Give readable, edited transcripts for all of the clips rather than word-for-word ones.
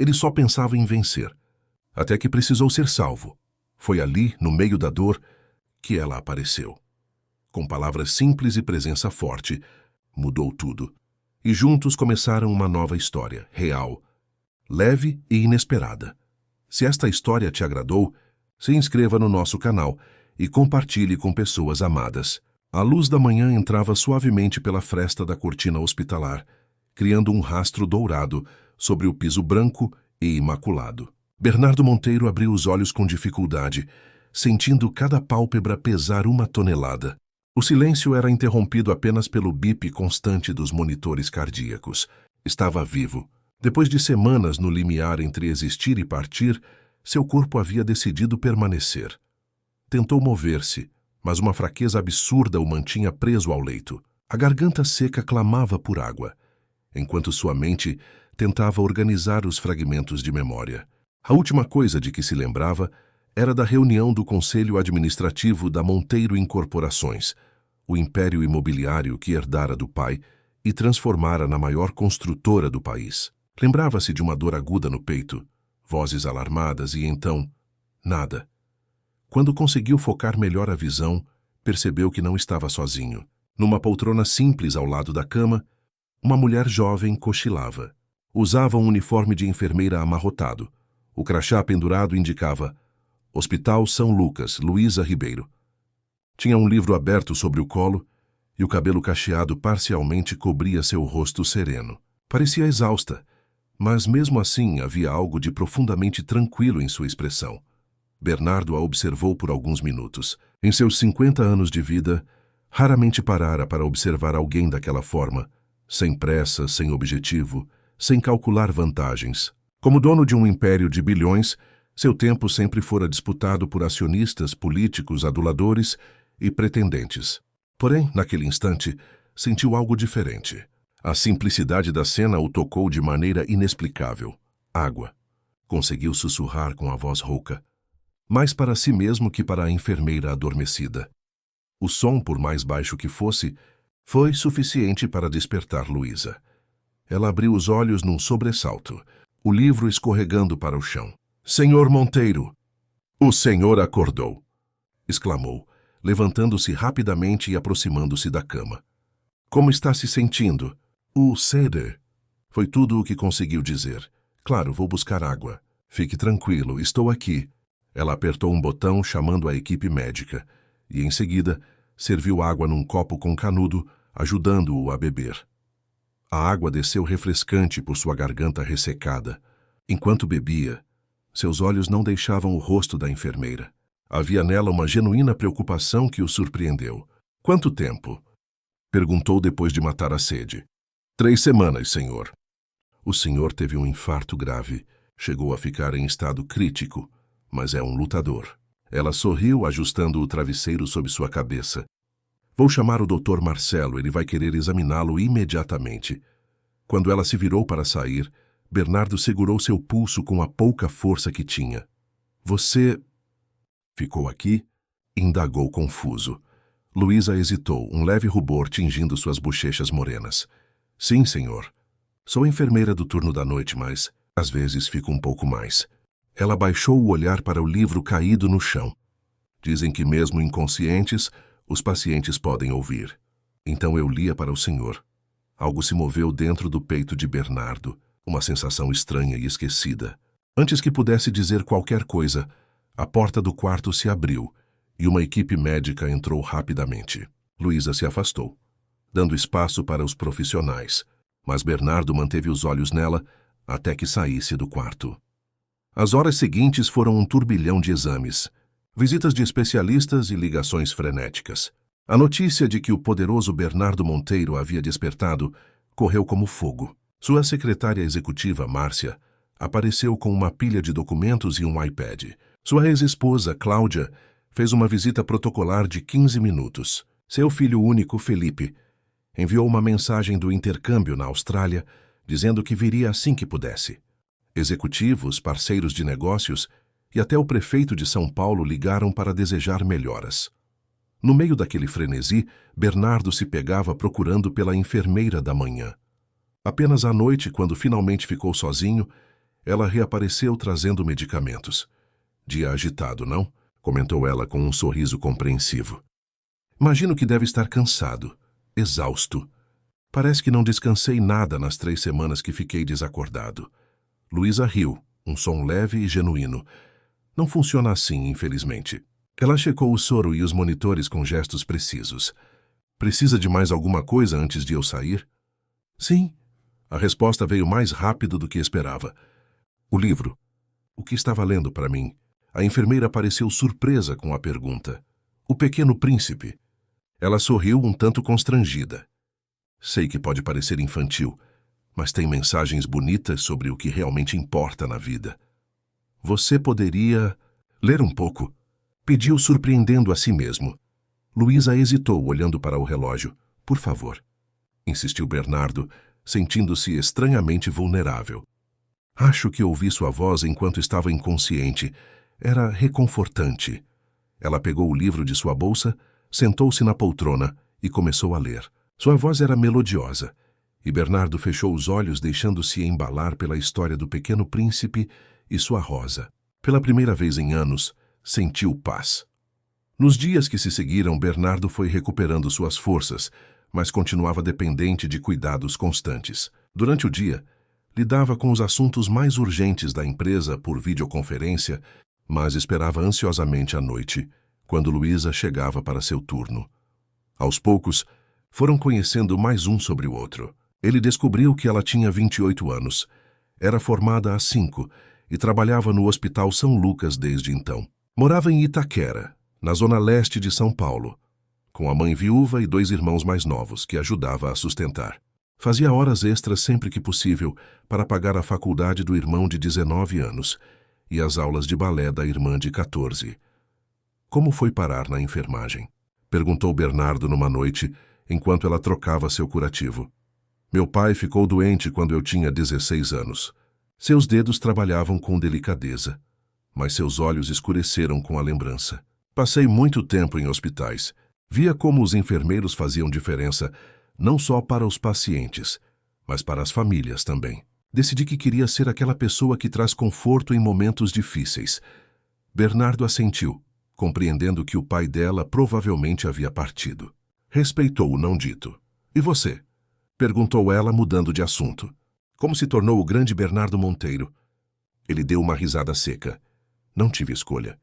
Ele só pensava em vencer, até que precisou ser salvo. Foi ali, no meio da dor, que ela apareceu. Com palavras simples e presença forte, mudou tudo. E juntos começaram uma nova história, real, leve e inesperada. Se esta história te agradou, se inscreva no nosso canal e compartilhe com pessoas amadas. A luz da manhã entrava suavemente pela fresta da cortina hospitalar, criando um rastro dourado sobre o piso branco e imaculado. Bernardo Monteiro abriu os olhos com dificuldade, sentindo cada pálpebra pesar 1 tonelada. O silêncio era interrompido apenas pelo bip constante dos monitores cardíacos. Estava vivo. Depois de semanas no limiar entre existir e partir, seu corpo havia decidido permanecer. Tentou mover-se, mas uma fraqueza absurda o mantinha preso ao leito. A garganta seca clamava por água, enquanto sua mente tentava organizar os fragmentos de memória. A última coisa de que se lembrava era da reunião do Conselho Administrativo da Monteiro Incorporações, o império imobiliário que herdara do pai e transformara na maior construtora do país. Lembrava-se de uma dor aguda no peito, vozes alarmadas e então, nada. Quando conseguiu focar melhor a visão, percebeu que não estava sozinho. Numa poltrona simples ao lado da cama, uma mulher jovem cochilava. Usava um uniforme de enfermeira amarrotado. O crachá pendurado indicava Hospital São Lucas, Luísa Ribeiro. Tinha um livro aberto sobre o colo e o cabelo cacheado parcialmente cobria seu rosto sereno. Parecia exausta, mas mesmo assim havia algo de profundamente tranquilo em sua expressão. Bernardo a observou por alguns minutos. Em seus 50 anos de vida, raramente parara para observar alguém daquela forma, sem pressa, sem objetivo, sem calcular vantagens. Como dono de um império de bilhões, seu tempo sempre fora disputado por acionistas, políticos, aduladores e pretendentes. Porém, naquele instante, sentiu algo diferente. A simplicidade da cena o tocou de maneira inexplicável. Água. Conseguiu sussurrar com a voz rouca, mais para si mesmo que para a enfermeira adormecida. O som, por mais baixo que fosse, foi suficiente para despertar Luísa. Ela abriu os olhos num sobressalto, o livro escorregando para o chão. Senhor Monteiro! O senhor acordou! Exclamou, levantando-se rapidamente e aproximando-se da cama. Como está se sentindo? O Ceder. Foi tudo o que conseguiu dizer. Claro, vou buscar água. Fique tranquilo, estou aqui. Ela apertou um botão chamando a equipe médica e, em seguida, serviu água num copo com canudo, ajudando-o a beber. A água desceu refrescante por sua garganta ressecada. Enquanto bebia, seus olhos não deixavam o rosto da enfermeira. Havia nela uma genuína preocupação que o surpreendeu. Quanto tempo? Perguntou depois de matar a sede. 3 semanas, senhor. O senhor teve um infarto grave. Chegou a ficar em estado crítico, mas é um lutador. Ela sorriu, ajustando o travesseiro sob sua cabeça. Vou chamar o Dr. Marcelo, ele vai querer examiná-lo imediatamente. Quando ela se virou para sair, Bernardo segurou seu pulso com a pouca força que tinha. Você... Ficou aqui? Indagou confuso. Luísa hesitou, um leve rubor tingindo suas bochechas morenas. Sim, senhor. Sou enfermeira do turno da noite, mas às vezes fico um pouco mais. Ela baixou o olhar para o livro caído no chão. Dizem que mesmo inconscientes, os pacientes podem ouvir. Então eu lia para o senhor. Algo se moveu dentro do peito de Bernardo, uma sensação estranha e esquecida. Antes que pudesse dizer qualquer coisa, a porta do quarto se abriu e uma equipe médica entrou rapidamente. Luísa se afastou, dando espaço para os profissionais, mas Bernardo manteve os olhos nela até que saísse do quarto. As horas seguintes foram um turbilhão de exames, visitas de especialistas e ligações frenéticas. A notícia de que o poderoso Bernardo Monteiro havia despertado correu como fogo. Sua secretária executiva, Márcia, apareceu com uma pilha de documentos e um iPad. Sua ex-esposa, Cláudia, fez uma visita protocolar de 15 minutos. Seu filho único, Felipe, enviou uma mensagem do intercâmbio na Austrália, dizendo que viria assim que pudesse. Executivos, parceiros de negócios e até o prefeito de São Paulo ligaram para desejar melhoras. No meio daquele frenesi, Bernardo se pegava procurando pela enfermeira da manhã. Apenas à noite, quando finalmente ficou sozinho, Ela reapareceu trazendo medicamentos. Dia agitado, não? Comentou ela com um sorriso compreensivo. Imagino que deve estar cansado, exausto. Parece que não descansei nada nas 3 semanas que fiquei desacordado. Luísa riu, um som leve e genuíno. Não funciona assim, infelizmente. Ela checou o soro e os monitores com gestos precisos. Precisa de mais alguma coisa antes de eu sair? Sim. A resposta veio mais rápido do que esperava. O livro. O que estava lendo para mim? A enfermeira pareceu surpresa com a pergunta. O Pequeno Príncipe. Ela sorriu um tanto constrangida. Sei que pode parecer infantil, mas tem mensagens bonitas sobre o que realmente importa na vida. Você poderia ler um pouco? Pediu, surpreendendo a si mesmo. Luísa hesitou, olhando para o relógio. Por favor, insistiu Bernardo, sentindo-se estranhamente vulnerável. Acho que ouvi sua voz enquanto estava inconsciente. Era reconfortante. Ela pegou o livro de sua bolsa, sentou-se na poltrona e começou a ler. Sua voz era melodiosa, e Bernardo fechou os olhos, deixando-se embalar pela história do Pequeno Príncipe e sua rosa. Pela primeira vez em anos, sentiu paz. Nos dias que se seguiram, Bernardo foi recuperando suas forças, mas continuava dependente de cuidados constantes. Durante o dia, lidava com os assuntos mais urgentes da empresa por videoconferência, mas esperava ansiosamente a noite, quando Luísa chegava para seu turno. Aos poucos, foram conhecendo mais um sobre o outro. Ele descobriu que ela tinha 28 anos, era formada há 5 e trabalhava no Hospital São Lucas desde então. Morava em Itaquera, na zona leste de São Paulo, com a mãe viúva e 2 irmãos mais novos que ajudava a sustentar. Fazia horas extras sempre que possível para pagar a faculdade do irmão de 19 anos e as aulas de balé da irmã de 14. Como foi parar na enfermagem? Perguntou Bernardo numa noite, enquanto ela trocava seu curativo. Meu pai ficou doente quando eu tinha 16 anos. Seus dedos trabalhavam com delicadeza, mas seus olhos escureceram com a lembrança. Passei muito tempo em hospitais. Via como os enfermeiros faziam diferença, não só para os pacientes, mas para as famílias também. Decidi que queria ser aquela pessoa que traz conforto em momentos difíceis. Bernardo assentiu, compreendendo que o pai dela provavelmente havia partido. Respeitou o não dito. E você? Perguntou ela, mudando de assunto. Como se tornou o grande Bernardo Monteiro? Ele deu uma risada seca. Não tive escolha.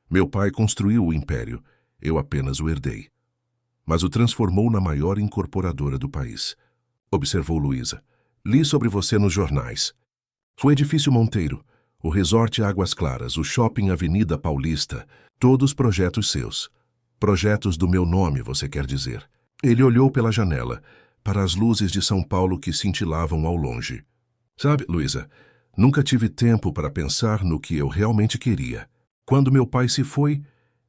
Meu pai construiu o império, eu apenas o herdei. Mas o transformou na maior incorporadora do país. Observou Luísa. Li sobre você nos jornais. O edifício Monteiro, o resort Águas Claras, o shopping Avenida Paulista, todos projetos seus. Projetos do meu nome, você quer dizer. Ele olhou pela janela, para as luzes de São Paulo que cintilavam ao longe. Sabe, Luísa, nunca tive tempo para pensar no que eu realmente queria. Quando meu pai se foi,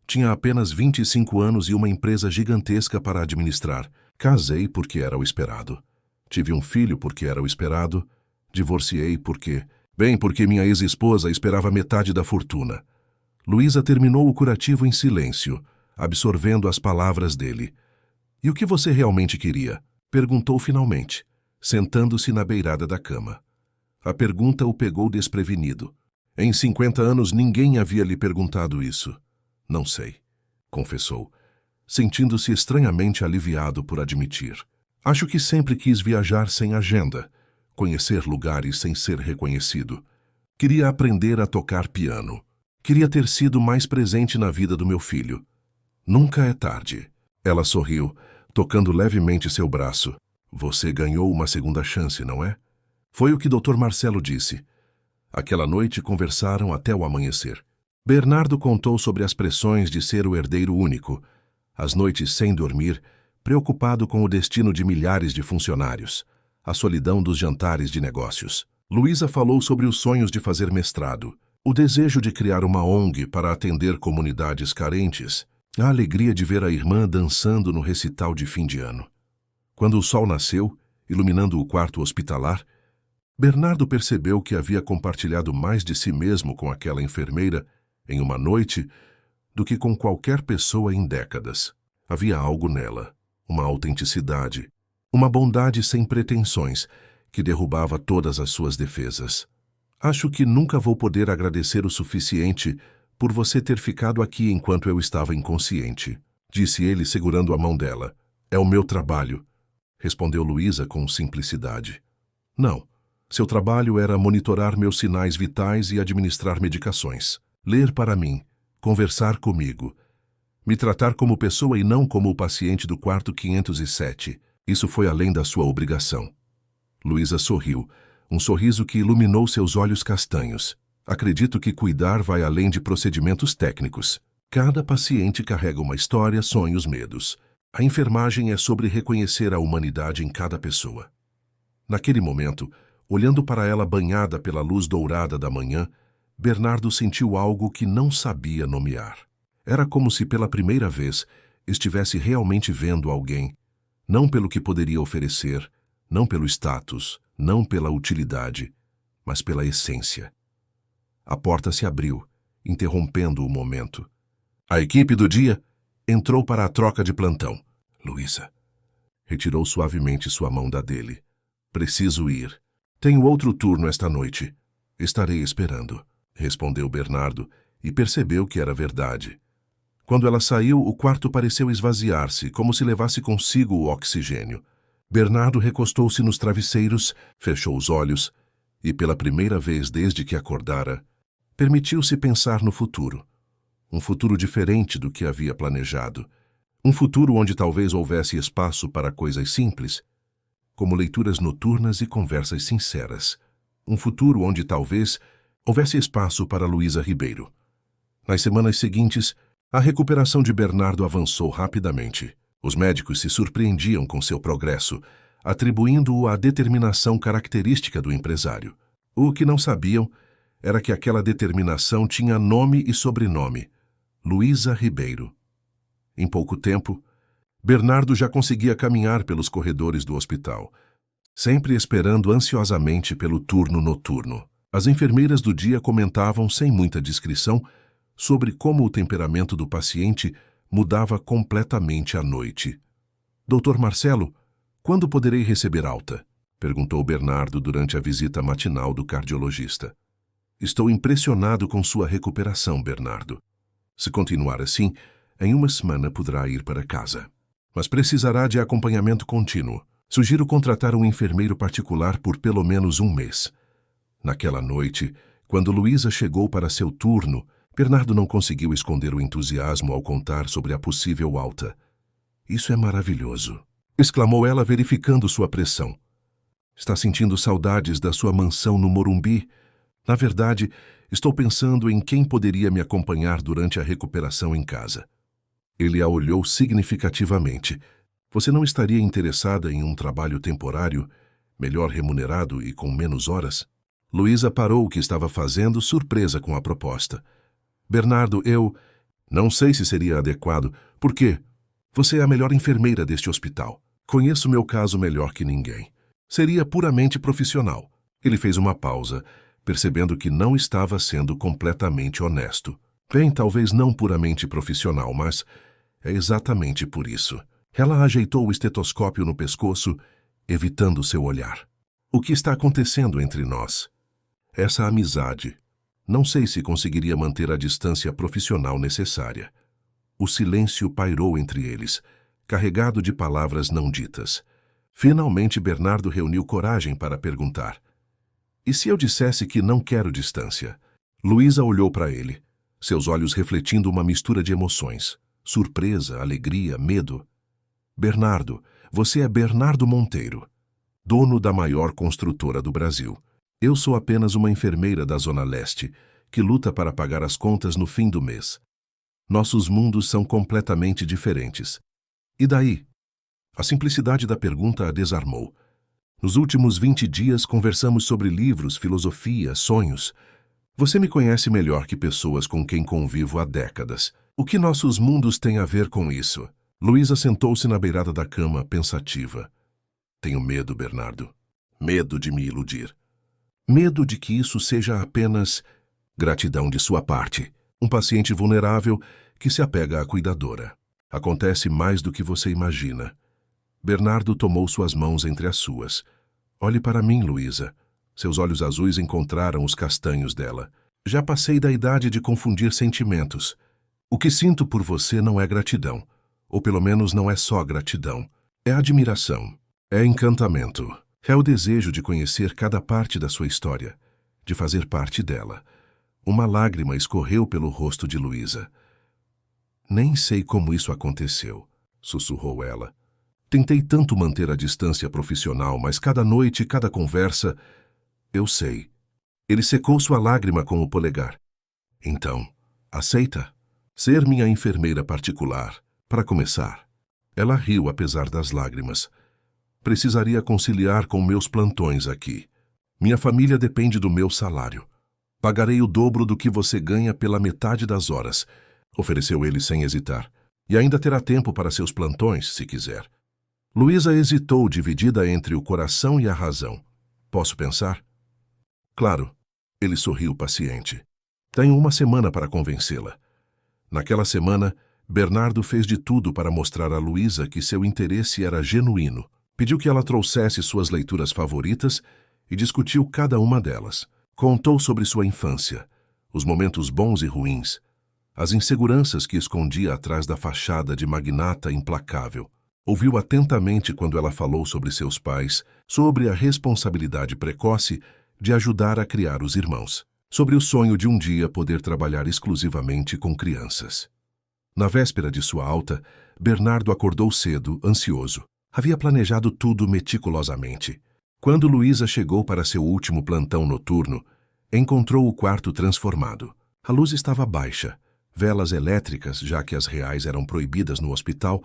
tinha apenas 25 anos e uma empresa gigantesca para administrar. Casei porque era o esperado. Tive um filho porque era o esperado. Divorciei porque minha ex-esposa esperava metade da fortuna. Luísa terminou o curativo em silêncio, absorvendo as palavras dele. E o que você realmente queria? Perguntou finalmente, sentando-se na beirada da cama. A pergunta o pegou desprevenido. Em 50 anos ninguém havia lhe perguntado isso. Não sei, confessou, sentindo-se estranhamente aliviado por admitir. Acho que sempre quis viajar sem agenda, conhecer lugares sem ser reconhecido. Queria aprender a tocar piano. Queria ter sido mais presente na vida do meu filho. Nunca é tarde. Ela sorriu, tocando levemente seu braço. Você ganhou uma segunda chance, não é? Foi o que Dr. Marcelo disse. Aquela noite conversaram até o amanhecer. Bernardo contou sobre as pressões de ser o herdeiro único, as noites sem dormir, preocupado com o destino de milhares de funcionários, a solidão dos jantares de negócios. Luísa falou sobre os sonhos de fazer mestrado, o desejo de criar uma ONG para atender comunidades carentes, a alegria de ver a irmã dançando no recital de fim de ano. Quando o sol nasceu, iluminando o quarto hospitalar, Bernardo percebeu que havia compartilhado mais de si mesmo com aquela enfermeira em uma noite do que com qualquer pessoa em décadas. Havia algo nela, uma autenticidade, uma bondade sem pretensões que derrubava todas as suas defesas. Acho que nunca vou poder agradecer o suficiente por você ter ficado aqui enquanto eu estava inconsciente, disse ele segurando a mão dela. É o meu trabalho, respondeu Luísa com simplicidade. Não. Seu trabalho era monitorar meus sinais vitais e administrar medicações. Ler para mim, conversar comigo, me tratar como pessoa e não como o paciente do quarto 507. Isso foi além da sua obrigação. Luísa sorriu, um sorriso que iluminou seus olhos castanhos. Acredito que cuidar vai além de procedimentos técnicos. Cada paciente carrega uma história, sonhos, medos. A enfermagem é sobre reconhecer a humanidade em cada pessoa. Naquele momento, olhando para ela banhada pela luz dourada da manhã, Bernardo sentiu algo que não sabia nomear. Era como se pela primeira vez estivesse realmente vendo alguém, não pelo que poderia oferecer, não pelo status, não pela utilidade, mas pela essência. A porta se abriu, interrompendo o momento. A equipe do dia entrou para a troca de plantão. Luísa retirou suavemente sua mão da dele. Preciso ir. Tenho outro turno esta noite. Estarei esperando, respondeu Bernardo e percebeu que era verdade. Quando ela saiu, o quarto pareceu esvaziar-se, como se levasse consigo o oxigênio. Bernardo recostou-se nos travesseiros, fechou os olhos e, pela primeira vez desde que acordara, permitiu-se pensar no futuro. Um futuro diferente do que havia planejado. Um futuro onde talvez houvesse espaço para coisas simples, como leituras noturnas e conversas sinceras. Um futuro onde talvez houvesse espaço para Luísa Ribeiro. Nas semanas seguintes, a recuperação de Bernardo avançou rapidamente. Os médicos se surpreendiam com seu progresso, atribuindo-o à determinação característica do empresário. O que não sabiam era que aquela determinação tinha nome e sobrenome: Luísa Ribeiro. Em pouco tempo, Bernardo já conseguia caminhar pelos corredores do hospital, sempre esperando ansiosamente pelo turno noturno. As enfermeiras do dia comentavam sem muita discrição sobre como o temperamento do paciente mudava completamente à noite. Doutor Marcelo, quando poderei receber alta? Perguntou Bernardo durante a visita matinal do cardiologista. Estou impressionado com sua recuperação, Bernardo. Se continuar assim, em uma semana poderá ir para casa. Mas precisará de acompanhamento contínuo. Sugiro contratar um enfermeiro particular por pelo menos um mês. Naquela noite, quando Luísa chegou para seu turno, Bernardo não conseguiu esconder o entusiasmo ao contar sobre a possível alta. Isso é maravilhoso, exclamou ela verificando sua pressão. Está sentindo saudades da sua mansão no Morumbi? Na verdade, estou pensando em quem poderia me acompanhar durante a recuperação em casa. Ele a olhou significativamente. Você não estaria interessada em um trabalho temporário, melhor remunerado e com menos horas? Luísa parou o que estava fazendo, surpresa com a proposta. Bernardo, eu não sei se seria adequado. Por quê? Você é a melhor enfermeira deste hospital. Conheço meu caso melhor que ninguém. Seria puramente profissional. Ele fez uma pausa, percebendo que não estava sendo completamente honesto. Bem, talvez não puramente profissional, mas é exatamente por isso. Ela ajeitou o estetoscópio no pescoço, evitando seu olhar. O que está acontecendo entre nós? Essa amizade. Não sei se conseguiria manter a distância profissional necessária. O silêncio pairou entre eles, carregado de palavras não ditas. Finalmente, Bernardo reuniu coragem para perguntar. E se eu dissesse que não quero distância? Luísa olhou para ele, seus olhos refletindo uma mistura de emoções. Surpresa, alegria, medo. Bernardo, você é Bernardo Monteiro, dono da maior construtora do Brasil. Eu sou apenas uma enfermeira da Zona Leste, que luta para pagar as contas no fim do mês. Nossos mundos são completamente diferentes. E daí? A simplicidade da pergunta a desarmou. Nos últimos 20 dias conversamos sobre livros, filosofia, sonhos. Você me conhece melhor que pessoas com quem convivo há décadas. O que nossos mundos têm a ver com isso? Luísa sentou-se na beirada da cama, pensativa. Tenho medo, Bernardo. Medo de me iludir. Medo de que isso seja apenas gratidão de sua parte. Um paciente vulnerável que se apega à cuidadora. Acontece mais do que você imagina. Bernardo tomou suas mãos entre as suas. Olhe para mim, Luísa. Seus olhos azuis encontraram os castanhos dela. Já passei da idade de confundir sentimentos. O que sinto por você não é gratidão. Ou pelo menos não é só gratidão. É admiração. É encantamento. É o desejo de conhecer cada parte da sua história, de fazer parte dela. Uma lágrima escorreu pelo rosto de Luísa. Nem sei como isso aconteceu, sussurrou ela. Tentei tanto manter a distância profissional, mas cada noite, cada conversa... Eu sei. Ele secou sua lágrima com o polegar. Então, aceita? Ser minha enfermeira particular, para começar. Ela riu apesar das lágrimas. Precisaria conciliar com meus plantões aqui. Minha família depende do meu salário. Pagarei o dobro do que você ganha pela metade das horas, ofereceu ele sem hesitar. E ainda terá tempo para seus plantões, se quiser. Luísa hesitou, dividida entre o coração e a razão. Posso pensar? Claro. Ele sorriu paciente. Tenho uma semana para convencê-la. Naquela semana, Bernardo fez de tudo para mostrar a Luísa que seu interesse era genuíno. Pediu que ela trouxesse suas leituras favoritas e discutiu cada uma delas. Contou sobre sua infância, os momentos bons e ruins, as inseguranças que escondia atrás da fachada de magnata implacável. Ouviu atentamente quando ela falou sobre seus pais, sobre a responsabilidade precoce de ajudar a criar os irmãos, sobre o sonho de um dia poder trabalhar exclusivamente com crianças. Na véspera de sua alta, Bernardo acordou cedo, ansioso. Havia planejado tudo meticulosamente. Quando Luísa chegou para seu último plantão noturno, encontrou o quarto transformado. A luz estava baixa. Velas elétricas, já que as reais eram proibidas no hospital,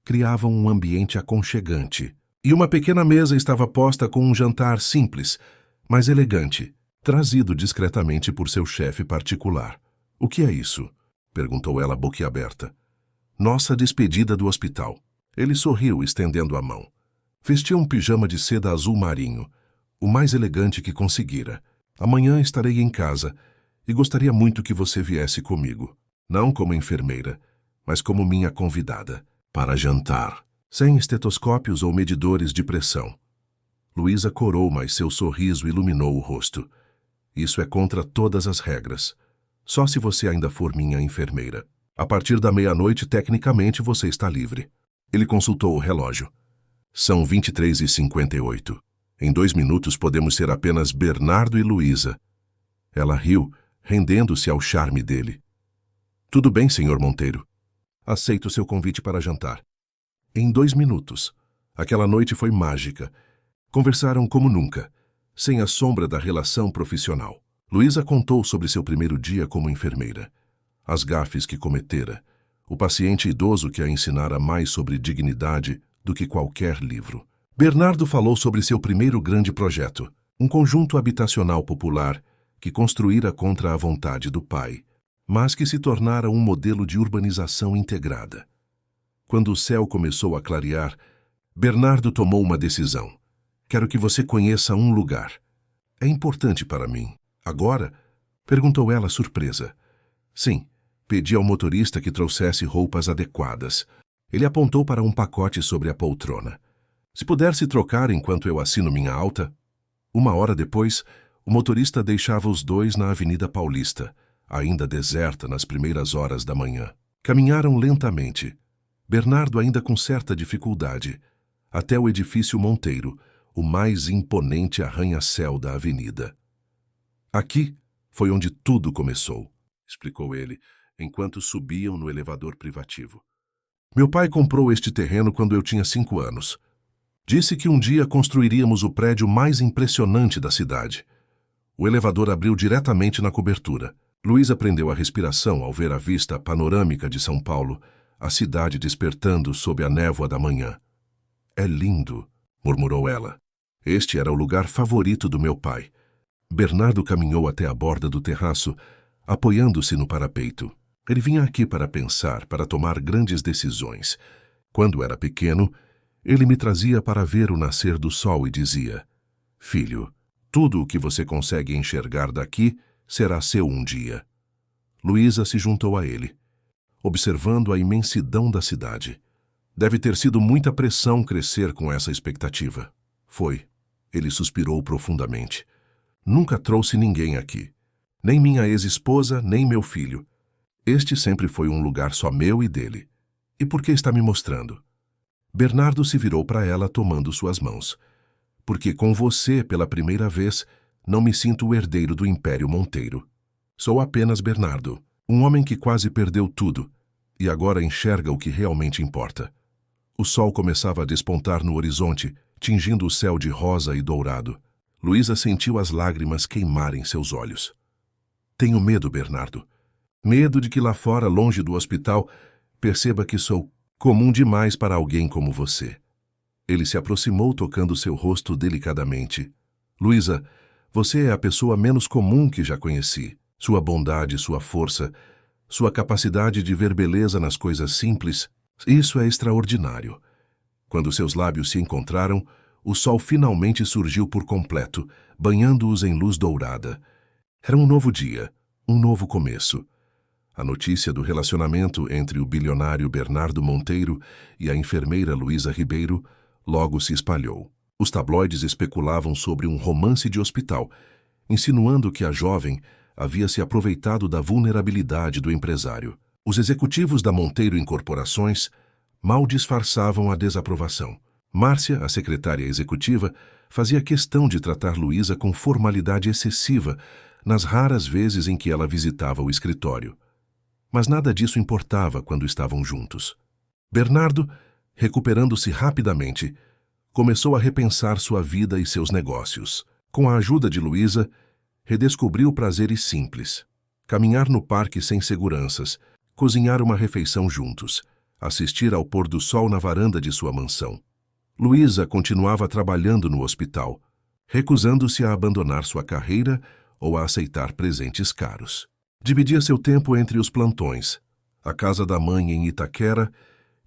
criavam um ambiente aconchegante. E uma pequena mesa estava posta com um jantar simples, mas elegante, trazido discretamente por seu chefe particular. O que é isso? Perguntou ela boquiaberta. Nossa despedida do hospital. Ele sorriu, estendendo a mão. Vestia um pijama de seda azul marinho, o mais elegante que conseguira. Amanhã estarei em casa e gostaria muito que você viesse comigo. Não como enfermeira, mas como minha convidada. Para jantar, sem estetoscópios ou medidores de pressão. Luísa corou, mas seu sorriso iluminou o rosto. Isso é contra todas as regras. Só se você ainda for minha enfermeira. A partir da meia-noite, tecnicamente, você está livre. Ele consultou o relógio. São 23h58. Em 2 minutos podemos ser apenas Bernardo e Luísa. Ela riu, rendendo-se ao charme dele. Tudo bem, senhor Monteiro. Aceito seu convite para jantar. Em 2 minutos. Aquela noite foi mágica. Conversaram como nunca, sem a sombra da relação profissional. Luísa contou sobre seu primeiro dia como enfermeira, as gafes que cometera, o paciente idoso que a ensinara mais sobre dignidade do que qualquer livro. Bernardo falou sobre seu primeiro grande projeto, um conjunto habitacional popular que construíra contra a vontade do pai, mas que se tornara um modelo de urbanização integrada. Quando o céu começou a clarear, Bernardo tomou uma decisão. Quero que você conheça um lugar. É importante para mim. Agora? Perguntou ela surpresa. Sim, pedi ao motorista que trouxesse roupas adequadas. Ele apontou para um pacote sobre a poltrona. Se puder se trocar enquanto eu assino minha alta. 1 hora depois, o motorista deixava os dois na Avenida Paulista, ainda deserta nas primeiras horas da manhã. Caminharam lentamente, Bernardo ainda com certa dificuldade, até o edifício Monteiro, o mais imponente arranha-céu da avenida. Aqui foi onde tudo começou, explicou ele, enquanto subiam no elevador privativo. Meu pai comprou este terreno quando eu tinha 5 anos. Disse que um dia construiríamos o prédio mais impressionante da cidade. O elevador abriu diretamente na cobertura. Luísa prendeu a respiração ao ver a vista panorâmica de São Paulo, a cidade despertando sob a névoa da manhã. É lindo, murmurou ela. Este era o lugar favorito do meu pai. Bernardo caminhou até a borda do terraço, apoiando-se no parapeito. Ele vinha aqui para pensar, para tomar grandes decisões. Quando era pequeno, ele me trazia para ver o nascer do sol e dizia: Filho, tudo o que você consegue enxergar daqui será seu um dia. Luísa se juntou a ele, observando a imensidão da cidade. Deve ter sido muita pressão crescer com essa expectativa. Foi. Ele suspirou profundamente. Nunca trouxe ninguém aqui. Nem minha ex-esposa, nem meu filho. Este sempre foi um lugar só meu e dele. E por que está me mostrando? Bernardo se virou para ela tomando suas mãos. Porque com você, pela primeira vez, não me sinto o herdeiro do Império Monteiro. Sou apenas Bernardo, um homem que quase perdeu tudo, e agora enxerga o que realmente importa. O sol começava a despontar no horizonte, tingindo o céu de rosa e dourado. Luísa sentiu as lágrimas queimarem seus olhos. Tenho medo, Bernardo. Medo de que lá fora, longe do hospital, perceba que sou comum demais para alguém como você. Ele se aproximou tocando seu rosto delicadamente. Luísa, você é a pessoa menos comum que já conheci. Sua bondade, sua força, sua capacidade de ver beleza nas coisas simples, isso é extraordinário. Quando seus lábios se encontraram, o sol finalmente surgiu por completo, banhando-os em luz dourada. Era um novo dia, um novo começo. A notícia do relacionamento entre o bilionário Bernardo Monteiro e a enfermeira Luísa Ribeiro logo se espalhou. Os tabloides especulavam sobre um romance de hospital, insinuando que a jovem havia se aproveitado da vulnerabilidade do empresário. Os executivos da Monteiro Incorporações mal disfarçavam a desaprovação. Márcia, a secretária executiva, fazia questão de tratar Luísa com formalidade excessiva nas raras vezes em que ela visitava o escritório. Mas nada disso importava quando estavam juntos. Bernardo, recuperando-se rapidamente, começou a repensar sua vida e seus negócios. Com a ajuda de Luísa, redescobriu prazeres simples. Caminhar no parque sem seguranças, cozinhar uma refeição juntos, assistir ao pôr do sol na varanda de sua mansão. Luísa continuava trabalhando no hospital, recusando-se a abandonar sua carreira ou a aceitar presentes caros. Dividia seu tempo entre os plantões, a casa da mãe em Itaquera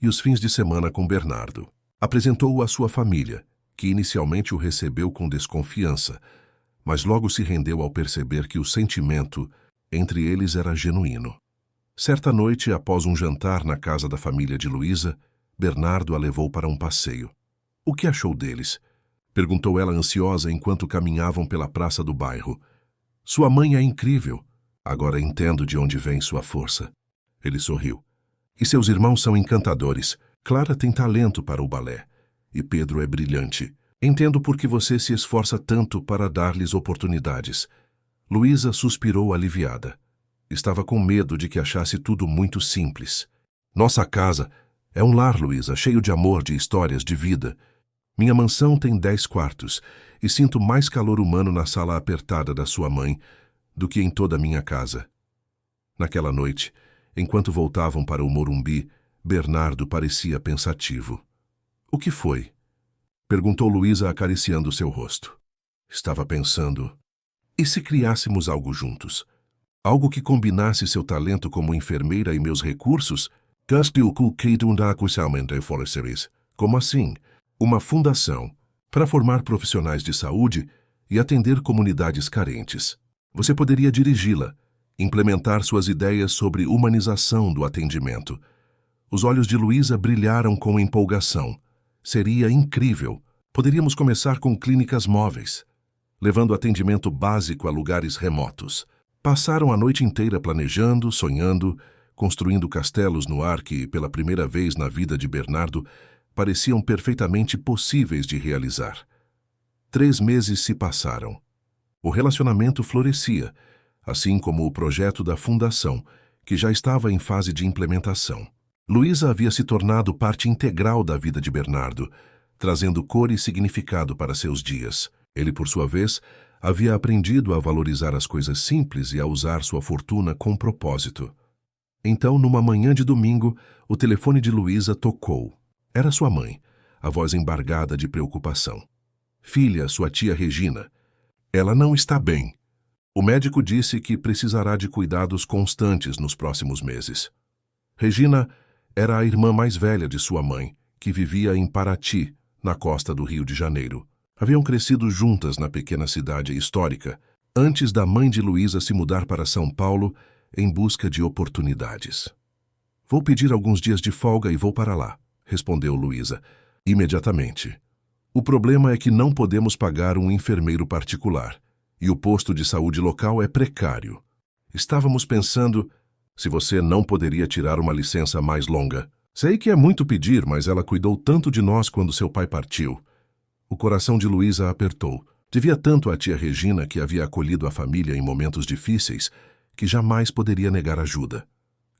e os fins de semana com Bernardo. Apresentou-o à sua família, que inicialmente o recebeu com desconfiança, mas logo se rendeu ao perceber que o sentimento entre eles era genuíno. Certa noite, após um jantar na casa da família de Luísa, Bernardo a levou para um passeio. O que achou deles? Perguntou ela ansiosa enquanto caminhavam pela praça do bairro. Sua mãe é incrível. Agora entendo de onde vem sua força. Ele sorriu. E seus irmãos são encantadores. Clara tem talento para o balé. E Pedro é brilhante. Entendo por que você se esforça tanto para dar-lhes oportunidades. Luísa suspirou aliviada. Estava com medo de que achasse tudo muito simples. Nossa casa é um lar, Luísa, cheio de amor, de histórias, de vida. Minha mansão tem 10 quartos e sinto mais calor humano na sala apertada da sua mãe do que em toda a minha casa. Naquela noite, enquanto voltavam para o Morumbi, Bernardo parecia pensativo. O que foi? Perguntou Luísa acariciando seu rosto. Estava pensando, e se criássemos algo juntos? Algo que combinasse seu talento como enfermeira e meus recursos? Como assim? Uma fundação para formar profissionais de saúde e atender comunidades carentes. Você poderia dirigi-la, implementar suas ideias sobre humanização do atendimento. Os olhos de Luísa brilharam com empolgação. Seria incrível. Poderíamos começar com clínicas móveis, levando atendimento básico a lugares remotos. Passaram a noite inteira planejando, sonhando, construindo castelos no ar que, pela primeira vez na vida de Bernardo, pareciam perfeitamente possíveis de realizar. 3 meses se passaram. O relacionamento florescia, assim como o projeto da fundação, que já estava em fase de implementação. Luísa havia se tornado parte integral da vida de Bernardo, trazendo cor e significado para seus dias. Ele, por sua vez, havia aprendido a valorizar as coisas simples e a usar sua fortuna com propósito. Então, numa manhã de domingo, o telefone de Luísa tocou. Era sua mãe, a voz embargada de preocupação. Filha, sua tia Regina. Ela não está bem. O médico disse que precisará de cuidados constantes nos próximos meses. Regina era a irmã mais velha de sua mãe, que vivia em Paraty, na costa do Rio de Janeiro. Haviam crescido juntas na pequena cidade histórica, antes da mãe de Luísa se mudar para São Paulo em busca de oportunidades. Vou pedir alguns dias de folga e vou para lá, respondeu Luísa, imediatamente. O problema é que não podemos pagar um enfermeiro particular. E o posto de saúde local é precário. Estávamos pensando se você não poderia tirar uma licença mais longa. Sei que é muito pedir, mas ela cuidou tanto de nós quando seu pai partiu. O coração de Luísa apertou. Devia tanto à tia Regina, que havia acolhido a família em momentos difíceis, que jamais poderia negar ajuda.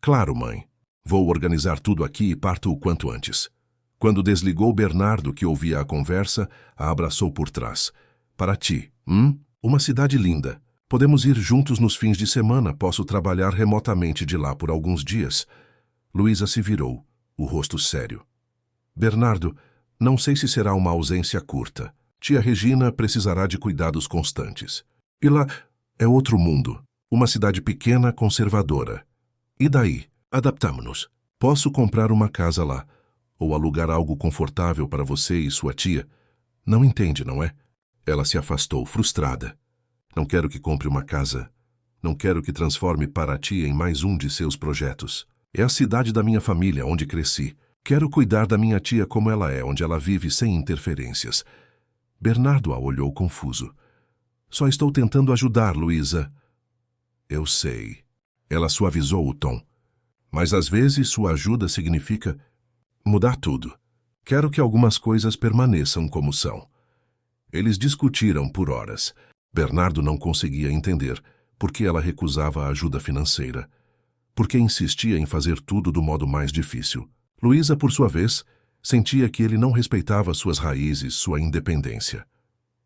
Claro, mãe. Vou organizar tudo aqui e parto o quanto antes. Quando desligou, Bernardo, que ouvia a conversa, a abraçou por trás. Para ti. Uma cidade linda. Podemos ir juntos nos fins de semana. Posso trabalhar remotamente de lá por alguns dias. Luísa se virou, o rosto sério. Bernardo, não sei se será uma ausência curta. Tia Regina precisará de cuidados constantes. E lá é outro mundo. Uma cidade pequena, conservadora. E daí? Adaptamo-nos. Posso comprar uma casa lá, ou alugar algo confortável para você e sua tia. Não entende, não é? Ela se afastou, frustrada. Não quero que compre uma casa. Não quero que transforme Paraty em mais um de seus projetos. É a cidade da minha família, onde cresci. Quero cuidar da minha tia como ela é, onde ela vive sem interferências. Bernardo a olhou confuso. Só estou tentando ajudar, Luísa. Eu sei. Ela suavizou o tom. Mas às vezes sua ajuda significa mudar tudo. Quero que algumas coisas permaneçam como são. Eles discutiram por horas. Bernardo não conseguia entender por que ela recusava a ajuda financeira. Por que insistia em fazer tudo do modo mais difícil. Luísa, por sua vez, sentia que ele não respeitava suas raízes, sua independência.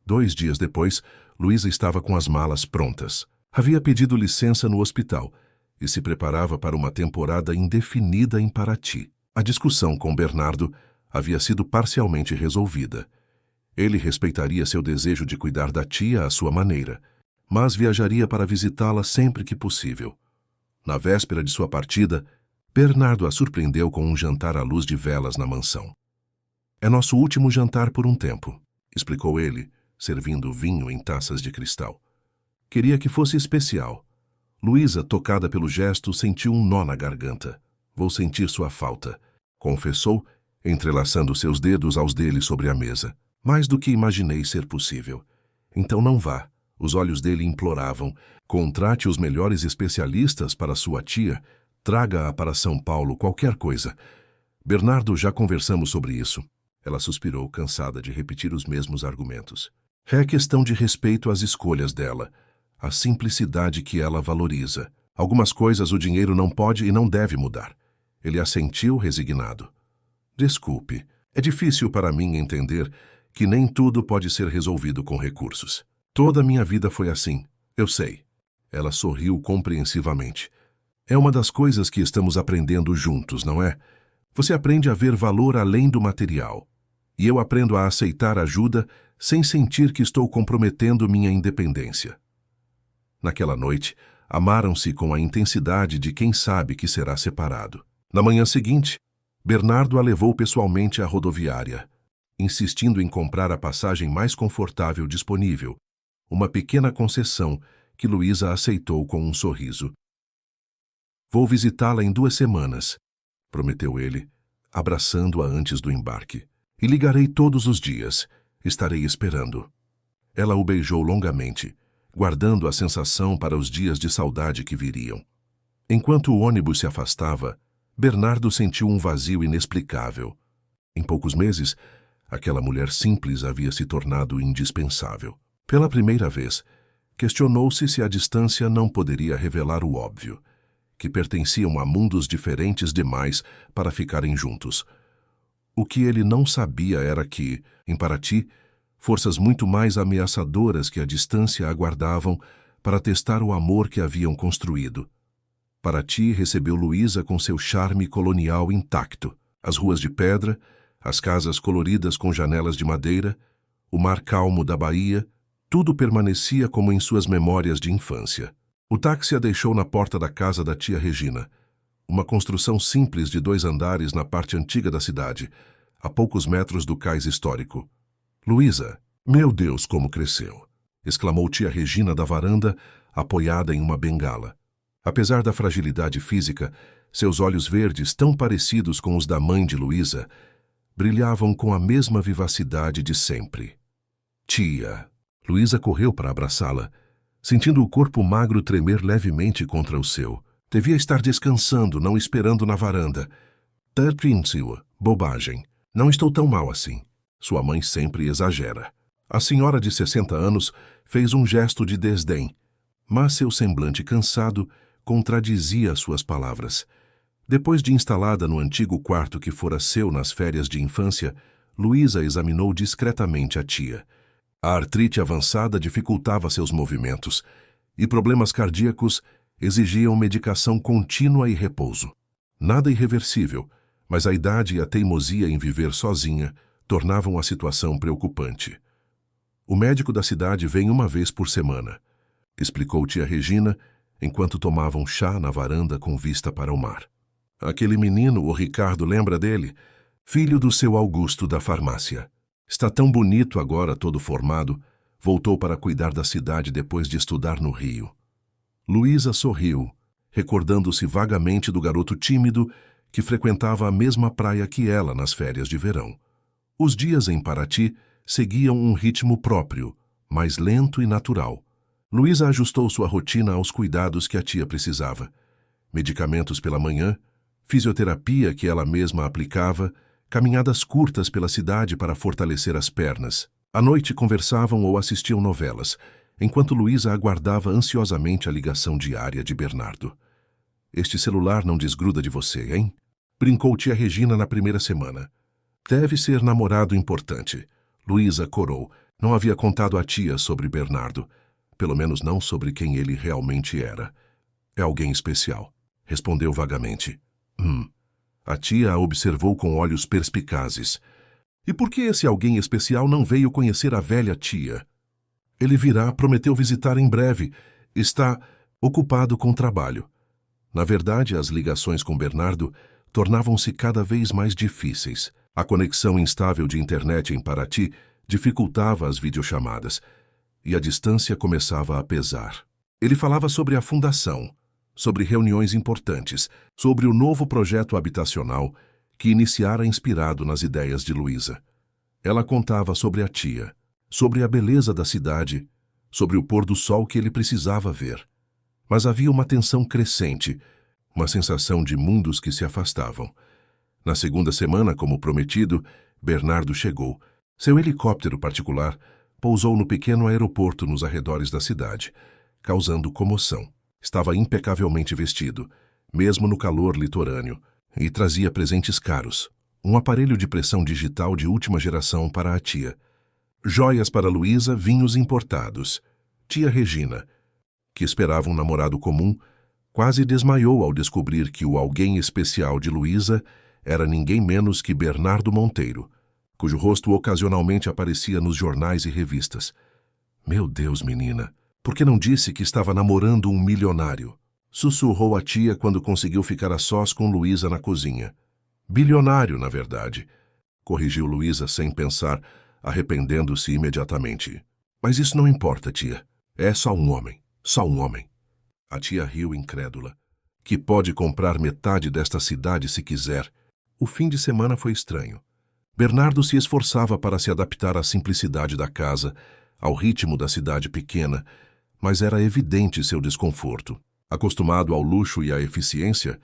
2 dias depois, Luísa estava com as malas prontas. Havia pedido licença no hospital e se preparava para uma temporada indefinida em Paraty. A discussão com Bernardo havia sido parcialmente resolvida. Ele respeitaria seu desejo de cuidar da tia à sua maneira, mas viajaria para visitá-la sempre que possível. Na véspera de sua partida, Bernardo a surpreendeu com um jantar à luz de velas na mansão. É nosso último jantar por um tempo, explicou ele, servindo vinho em taças de cristal. Queria que fosse especial. Luísa, tocada pelo gesto, sentiu um nó na garganta. Vou sentir sua falta, confessou, entrelaçando seus dedos aos dele sobre a mesa. Mais do que imaginei ser possível. Então não vá. Os olhos dele imploravam. Contrate os melhores especialistas para sua tia. Traga-a para São Paulo, qualquer coisa. Bernardo, já conversamos sobre isso. Ela suspirou, cansada de repetir os mesmos argumentos. É questão de respeito às escolhas dela. A simplicidade que ela valoriza. Algumas coisas o dinheiro não pode e não deve mudar. Ele assentiu, resignado. Desculpe, é difícil para mim entender que nem tudo pode ser resolvido com recursos. Toda a minha vida foi assim, eu sei. Ela sorriu compreensivamente. É uma das coisas que estamos aprendendo juntos, não é? Você aprende a ver valor além do material. E eu aprendo a aceitar ajuda sem sentir que estou comprometendo minha independência. Naquela noite, amaram-se com a intensidade de quem sabe que será separado. Na manhã seguinte, Bernardo a levou pessoalmente à rodoviária, insistindo em comprar a passagem mais confortável disponível, uma pequena concessão que Luísa aceitou com um sorriso. Vou visitá-la em 2 semanas, prometeu ele, abraçando-a antes do embarque. E ligarei todos os dias. Estarei esperando. Ela o beijou longamente, guardando a sensação para os dias de saudade que viriam. Enquanto o ônibus se afastava, Bernardo sentiu um vazio inexplicável. Em poucos meses, aquela mulher simples havia se tornado indispensável. Pela primeira vez, questionou-se se a distância não poderia revelar o óbvio, que pertenciam a mundos diferentes demais para ficarem juntos. O que ele não sabia era que, em Paraty, forças muito mais ameaçadoras que a distância aguardavam para testar o amor que haviam construído. Paraty recebeu Luísa com seu charme colonial intacto. As ruas de pedra, as casas coloridas com janelas de madeira, o mar calmo da Bahia, tudo permanecia como em suas memórias de infância. O táxi a deixou na porta da casa da tia Regina, uma construção simples de 2 andares na parte antiga da cidade, a poucos metros do cais histórico. Luísa, meu Deus, como cresceu! Exclamou tia Regina da varanda, apoiada em uma bengala. Apesar da fragilidade física, seus olhos verdes, tão parecidos com os da mãe de Luísa, brilhavam com a mesma vivacidade de sempre. Tia! Luísa correu para abraçá-la, sentindo o corpo magro tremer levemente contra o seu. Devia estar descansando, não esperando na varanda. Terpínsua, bobagem. Não estou tão mal assim. Sua mãe sempre exagera. A senhora de 60 anos fez um gesto de desdém, mas seu semblante cansado contradizia suas palavras. Depois de instalada no antigo quarto que fora seu nas férias de infância, Luísa examinou discretamente a tia. A artrite avançada dificultava seus movimentos, e problemas cardíacos exigiam medicação contínua e repouso. Nada irreversível, mas a idade e a teimosia em viver sozinha tornavam a situação preocupante. O médico da cidade vem uma vez por semana, explicou tia Regina, enquanto tomavam chá na varanda com vista para o mar. Aquele menino, o Ricardo, lembra dele? Filho do seu Augusto da farmácia. Está tão bonito agora, todo formado. Voltou para cuidar da cidade depois de estudar no Rio. Luísa sorriu, recordando-se vagamente do garoto tímido que frequentava a mesma praia que ela nas férias de verão. Os dias em Paraty seguiam um ritmo próprio, mais lento e natural. Luísa ajustou sua rotina aos cuidados que a tia precisava. Medicamentos pela manhã, fisioterapia que ela mesma aplicava, caminhadas curtas pela cidade para fortalecer as pernas. À noite conversavam ou assistiam novelas, enquanto Luísa aguardava ansiosamente a ligação diária de Bernardo. Este celular não desgruda de você, hein? Brincou tia Regina na primeira semana. Deve ser namorado importante. Luísa corou. Não havia contado à tia sobre Bernardo. Pelo menos não sobre quem ele realmente era. É alguém especial, respondeu vagamente. A tia a observou com olhos perspicazes. E por que esse alguém especial não veio conhecer a velha tia? Ele virá, prometeu visitar em breve. Está ocupado com trabalho. Na verdade, as ligações com Bernardo tornavam-se cada vez mais difíceis. A conexão instável de internet em Paraty dificultava as videochamadas, e a distância começava a pesar. Ele falava sobre a fundação, sobre reuniões importantes, sobre o novo projeto habitacional que iniciara inspirado nas ideias de Luísa. Ela contava sobre a tia, sobre a beleza da cidade, sobre o pôr do sol que ele precisava ver. Mas havia uma tensão crescente, uma sensação de mundos que se afastavam. Na segunda semana, como prometido, Bernardo chegou. Seu helicóptero particular pousou no pequeno aeroporto nos arredores da cidade, causando comoção. Estava impecavelmente vestido, mesmo no calor litorâneo, e trazia presentes caros. Um aparelho de pressão digital de última geração para a tia. Joias para Luísa, vinhos importados. Tia Regina, que esperava um namorado comum, quase desmaiou ao descobrir que o alguém especial de Luísa era ninguém menos que Bernardo Monteiro, cujo rosto ocasionalmente aparecia nos jornais e revistas. Meu Deus, menina, por que não disse que estava namorando um milionário? Sussurrou a tia quando conseguiu ficar a sós com Luísa na cozinha. Bilionário, na verdade, corrigiu Luísa sem pensar, arrependendo-se imediatamente. Mas isso não importa, tia. É só um homem. Só um homem. A tia riu incrédula. Que pode comprar metade desta cidade se quiser. O fim de semana foi estranho. Bernardo se esforçava para se adaptar à simplicidade da casa, ao ritmo da cidade pequena, mas era evidente seu desconforto. Acostumado ao luxo e à eficiência,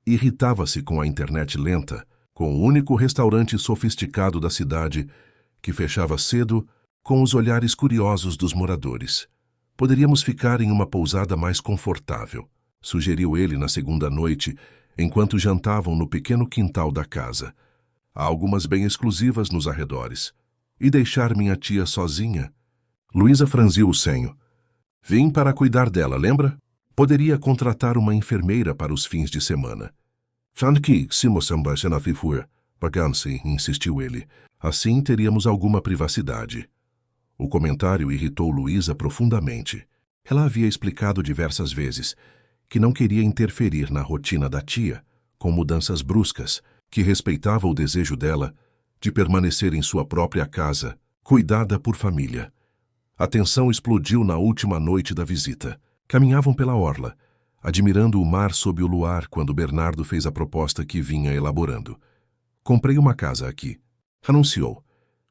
irritava-se com a internet lenta, com o único restaurante sofisticado da cidade, que fechava cedo, com os olhares curiosos dos moradores. Poderíamos ficar em uma pousada mais confortável, sugeriu ele na segunda noite, enquanto jantavam no pequeno quintal da casa. Há algumas bem exclusivas nos arredores. E deixar minha tia sozinha? Luísa franziu o senho. Vim para cuidar dela, lembra? Poderia contratar uma enfermeira para os fins de semana. Insistiu ele. Assim teríamos alguma privacidade. O comentário irritou Luísa profundamente. Ela havia explicado diversas vezes que não queria interferir na rotina da tia, com mudanças bruscas, que respeitava o desejo dela de permanecer em sua própria casa, cuidada por família. A tensão explodiu na última noite da visita. Caminhavam pela orla, admirando o mar sob o luar quando Bernardo fez a proposta que vinha elaborando. Comprei uma casa aqui, anunciou,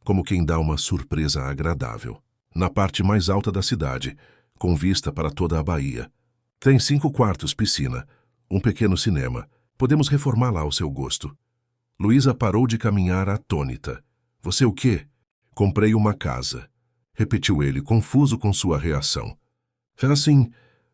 como quem dá uma surpresa agradável. na parte mais alta da cidade, com vista para toda a Bahia. Tem 5 quartos, piscina, um pequeno cinema. Podemos reformá-la ao seu gosto. Luísa parou de caminhar atônita. Você o quê? Comprei uma casa, repetiu ele, confuso com sua reação. Assim,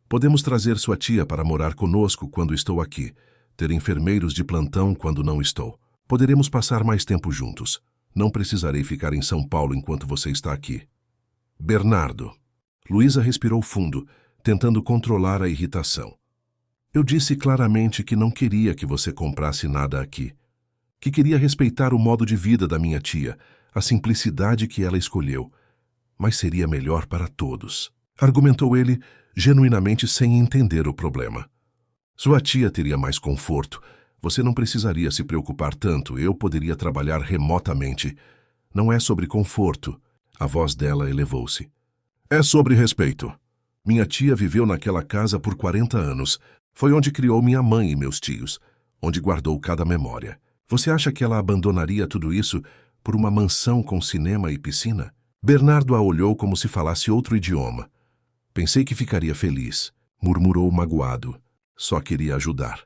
podemos trazer sua tia para morar conosco quando estou aqui, ter enfermeiros de plantão quando não estou. Poderemos passar mais tempo juntos. Não precisarei ficar em São Paulo enquanto você está aqui. Bernardo. Luísa respirou fundo, tentando controlar a irritação. Eu disse claramente que não queria que você comprasse nada aqui. Que queria respeitar o modo de vida da minha tia, a simplicidade que ela escolheu. Mas seria melhor para todos, argumentou ele, genuinamente sem entender o problema. Sua tia teria mais conforto. Você não precisaria se preocupar tanto, eu poderia trabalhar remotamente. Não é sobre conforto. A voz dela elevou-se. É sobre respeito. Minha tia viveu naquela casa por 40 anos. Foi onde criou minha mãe e meus tios, onde guardou cada memória. Você acha que ela abandonaria tudo isso por uma mansão com cinema e piscina? Bernardo a olhou como se falasse outro idioma. Pensei que ficaria feliz, murmurou magoado. Só queria ajudar.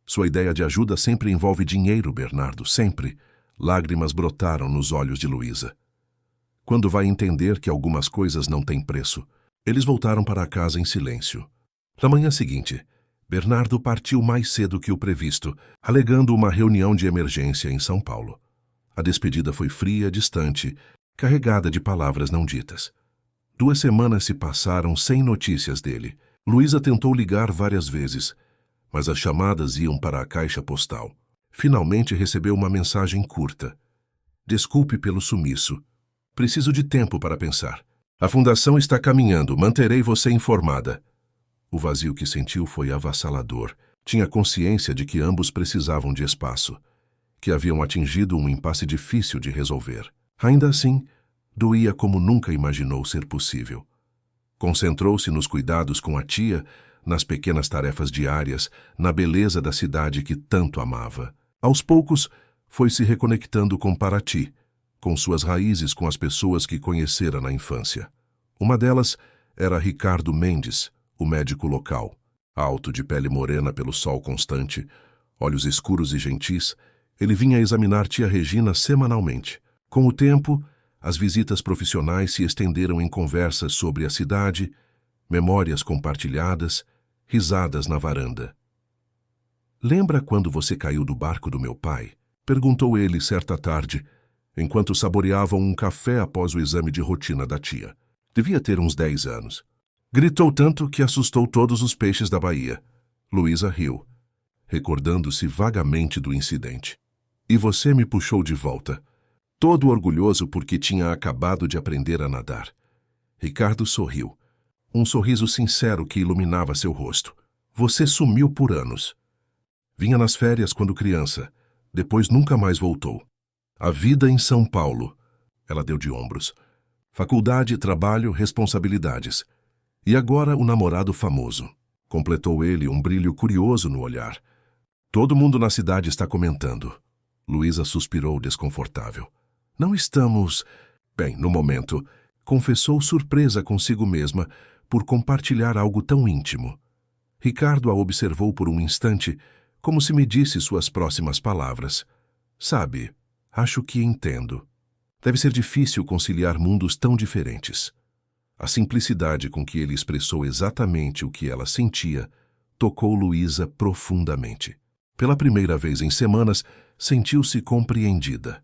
Sua ideia de ajuda sempre envolve dinheiro, Bernardo, sempre. Lágrimas brotaram nos olhos de Luísa. Quando vai entender que algumas coisas não têm preço? Eles voltaram para a casa em silêncio. Na manhã seguinte, Bernardo partiu mais cedo que o previsto, alegando uma reunião de emergência em São Paulo. A despedida foi fria, distante, carregada de palavras não ditas. 2 semanas se passaram sem notícias dele. Luísa tentou ligar várias vezes, mas as chamadas iam para a caixa postal. Finalmente recebeu uma mensagem curta. Desculpe pelo sumiço. Preciso de tempo para pensar. A fundação está caminhando, manterei você informada. O vazio que sentiu foi avassalador. Tinha consciência de que ambos precisavam de espaço, que haviam atingido um impasse difícil de resolver. Ainda assim, doía como nunca imaginou ser possível. Concentrou-se nos cuidados com a tia, nas pequenas tarefas diárias, na beleza da cidade que tanto amava. Aos poucos, foi se reconectando com Paraty, com suas raízes com as pessoas que conhecera na infância. Uma delas era Ricardo Mendes, o médico local. Alto, de pele morena pelo sol constante, olhos escuros e gentis, ele vinha examinar tia Regina semanalmente. Com o tempo, as visitas profissionais se estenderam em conversas sobre a cidade, memórias compartilhadas, risadas na varanda. Lembra quando você caiu do barco do meu pai? Perguntou ele certa tarde, enquanto saboreavam um café após o exame de rotina da tia. Devia ter uns 10 anos. Gritou tanto que assustou todos os peixes da Bahia. Luísa riu, recordando-se vagamente do incidente. E você me puxou de volta, todo orgulhoso porque tinha acabado de aprender a nadar. Ricardo sorriu, um sorriso sincero que iluminava seu rosto. Você sumiu por anos. Vinha nas férias quando criança, depois nunca mais voltou. A vida em São Paulo. Ela deu de ombros. Faculdade, trabalho, responsabilidades. E agora o namorado famoso. Completou ele, um brilho curioso no olhar. Todo mundo na cidade está comentando. Luísa suspirou desconfortável. Não estamos... Bem, no momento, confessou surpresa consigo mesma por compartilhar algo tão íntimo. Ricardo a observou por um instante, como se medisse suas próximas palavras. Sabe, acho que entendo. Deve ser difícil conciliar mundos tão diferentes. A simplicidade com que ele expressou exatamente o que ela sentia tocou Luísa profundamente. Pela primeira vez em semanas, sentiu-se compreendida.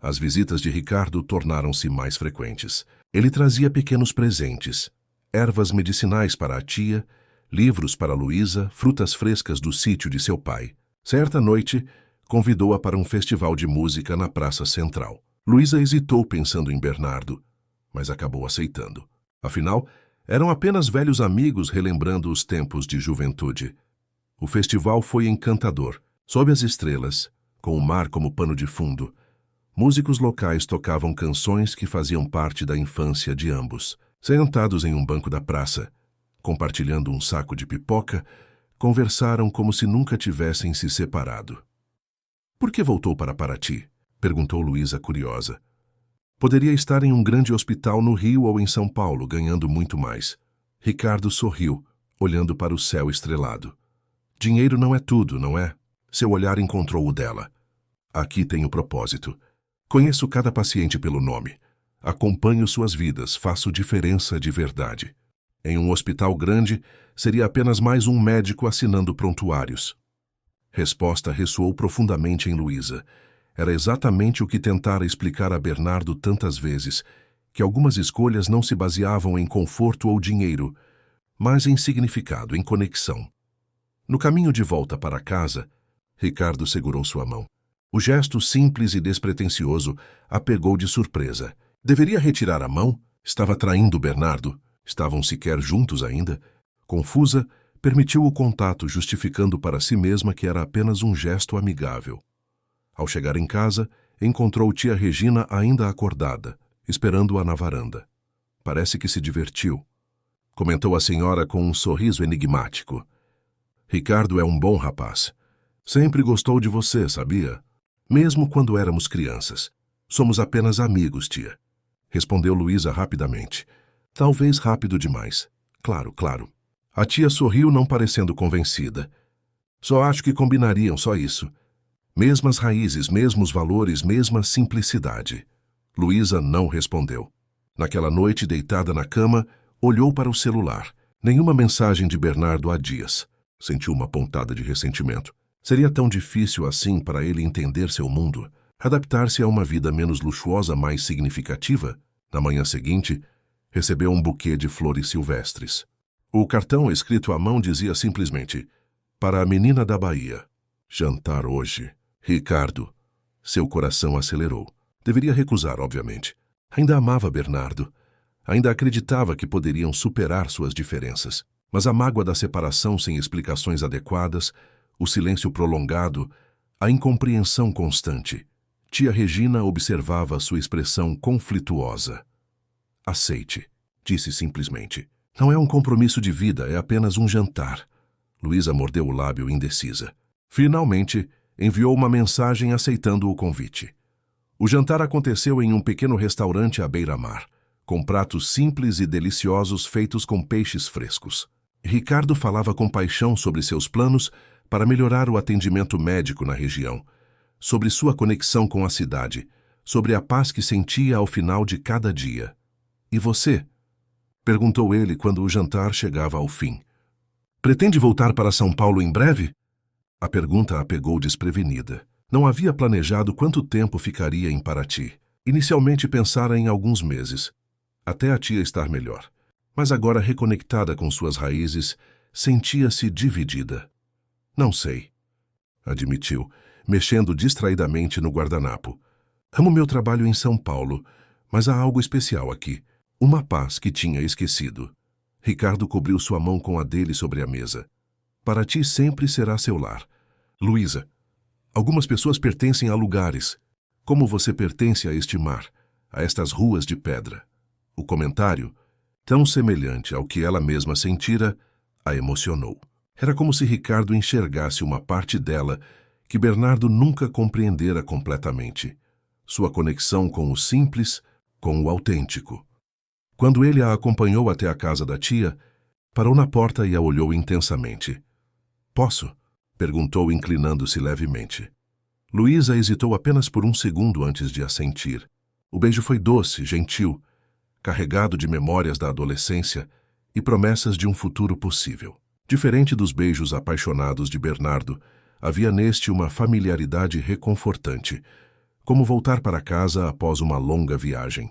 As visitas de Ricardo tornaram-se mais frequentes. Ele trazia pequenos presentes, ervas medicinais para a tia, livros para Luísa, frutas frescas do sítio de seu pai. Certa noite, convidou-a para um festival de música na Praça Central. Luísa hesitou pensando em Bernardo, mas acabou aceitando. Afinal, eram apenas velhos amigos relembrando os tempos de juventude. O festival foi encantador. Sob as estrelas, com o mar como pano de fundo, músicos locais tocavam canções que faziam parte da infância de ambos. Sentados em um banco da praça, compartilhando um saco de pipoca, conversaram como se nunca tivessem se separado. Por que voltou para Paraty? Perguntou Luísa curiosa. Poderia estar em um grande hospital no Rio ou em São Paulo, ganhando muito mais. Ricardo sorriu, olhando para o céu estrelado. Dinheiro não é tudo, não é? Seu olhar encontrou o dela. Aqui tem o propósito. Conheço cada paciente pelo nome. Acompanho suas vidas, faço diferença de verdade. Em um hospital grande, seria apenas mais um médico assinando prontuários. Resposta ressoou profundamente em Luísa. Era exatamente o que tentara explicar a Bernardo tantas vezes, que algumas escolhas não se baseavam em conforto ou dinheiro, mas em significado, em conexão. No caminho de volta para casa, Ricardo segurou sua mão. O gesto simples e despretensioso a pegou de surpresa. Deveria retirar a mão? Estava traindo Bernardo? Estavam sequer juntos ainda? Confusa, permitiu o contato, justificando para si mesma que era apenas um gesto amigável. Ao chegar em casa, encontrou tia Regina ainda acordada, esperando-a na varanda. Parece que se divertiu, comentou a senhora com um sorriso enigmático. Ricardo é um bom rapaz. Sempre gostou de você, sabia? Mesmo quando éramos crianças. Somos apenas amigos, tia. Respondeu Luísa rapidamente. Talvez rápido demais. Claro, claro. A tia sorriu, não parecendo convencida. Só acho que combinariam, só isso. Mesmas raízes, mesmos valores, mesma simplicidade. Luísa não respondeu. Naquela noite, deitada na cama, olhou para o celular. Nenhuma mensagem de Bernardo há dias. Sentiu uma pontada de ressentimento. Seria tão difícil assim para ele entender seu mundo, adaptar-se a uma vida menos luxuosa, mais significativa? Na manhã seguinte, recebeu um buquê de flores silvestres. O cartão escrito à mão dizia simplesmente: para a menina da Bahia. Jantar hoje. Ricardo. Seu coração acelerou. Deveria recusar, obviamente. Ainda amava Bernardo. Ainda acreditava que poderiam superar suas diferenças. Mas a mágoa da separação sem explicações adequadas, o silêncio prolongado, a incompreensão constante. Tia Regina observava sua expressão conflituosa. Aceite, disse simplesmente. Não é um compromisso de vida, é apenas um jantar. Luísa mordeu o lábio indecisa. Finalmente, enviou uma mensagem aceitando o convite. O jantar aconteceu em um pequeno restaurante à beira-mar, com pratos simples e deliciosos feitos com peixes frescos. Ricardo falava com paixão sobre seus planos para melhorar o atendimento médico na região, sobre sua conexão com a cidade, sobre a paz que sentia ao final de cada dia. E você? Perguntou ele quando o jantar chegava ao fim. Pretende voltar para São Paulo em breve? A pergunta a pegou desprevenida. Não havia planejado quanto tempo ficaria em Paraty. Inicialmente pensara em alguns meses, até a tia estar melhor. Mas agora, reconectada com suas raízes, sentia-se dividida. Não sei, admitiu, mexendo distraidamente no guardanapo. Amo meu trabalho em São Paulo, mas há algo especial aqui. Uma paz que tinha esquecido. Ricardo cobriu sua mão com a dele sobre a mesa. Paraty sempre será seu lar. Luísa, algumas pessoas pertencem a lugares. Como você pertence a este mar, a estas ruas de pedra? O comentário, tão semelhante ao que ela mesma sentira, a emocionou. Era como se Ricardo enxergasse uma parte dela que Bernardo nunca compreendera completamente. Sua conexão com o simples, com o autêntico. Quando ele a acompanhou até a casa da tia, parou na porta e a olhou intensamente. Posso? Perguntou, inclinando-se levemente. Luísa hesitou apenas por um segundo antes de assentir. O beijo foi doce, gentil, carregado de memórias da adolescência e promessas de um futuro possível. Diferente dos beijos apaixonados de Bernardo, havia neste uma familiaridade reconfortante, como voltar para casa após uma longa viagem.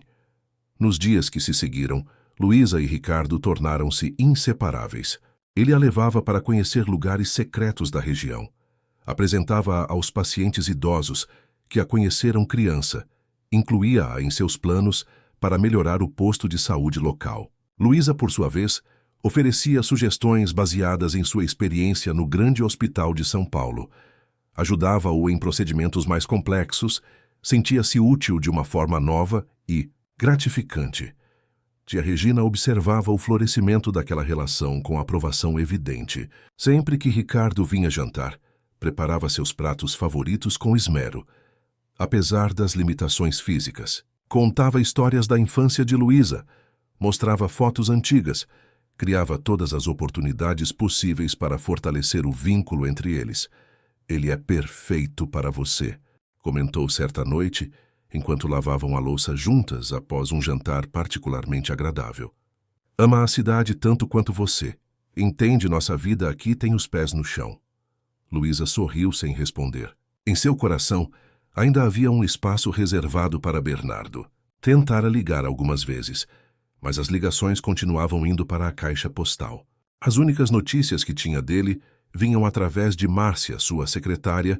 Nos dias que se seguiram, Luísa e Ricardo tornaram-se inseparáveis. Ele a levava para conhecer lugares secretos da região. Apresentava-a aos pacientes idosos que a conheceram criança. Incluía-a em seus planos para melhorar o posto de saúde local. Luísa, por sua vez, oferecia sugestões baseadas em sua experiência no grande hospital de São Paulo. Ajudava-o em procedimentos mais complexos, sentia-se útil de uma forma nova e gratificante. Tia Regina observava o florescimento daquela relação com aprovação evidente. Sempre que Ricardo vinha jantar, preparava seus pratos favoritos com esmero, apesar das limitações físicas. Contava histórias da infância de Luísa, mostrava fotos antigas, criava todas as oportunidades possíveis para fortalecer o vínculo entre eles. Ele é perfeito para você, comentou certa noite, enquanto lavavam a louça juntas após um jantar particularmente agradável. Ama a cidade tanto quanto você. Entende, nossa vida aqui tem os pés no chão. Luísa sorriu sem responder. Em seu coração, ainda havia um espaço reservado para Bernardo. Tentara ligar algumas vezes, mas as ligações continuavam indo para a caixa postal. As únicas notícias que tinha dele vinham através de Márcia, sua secretária,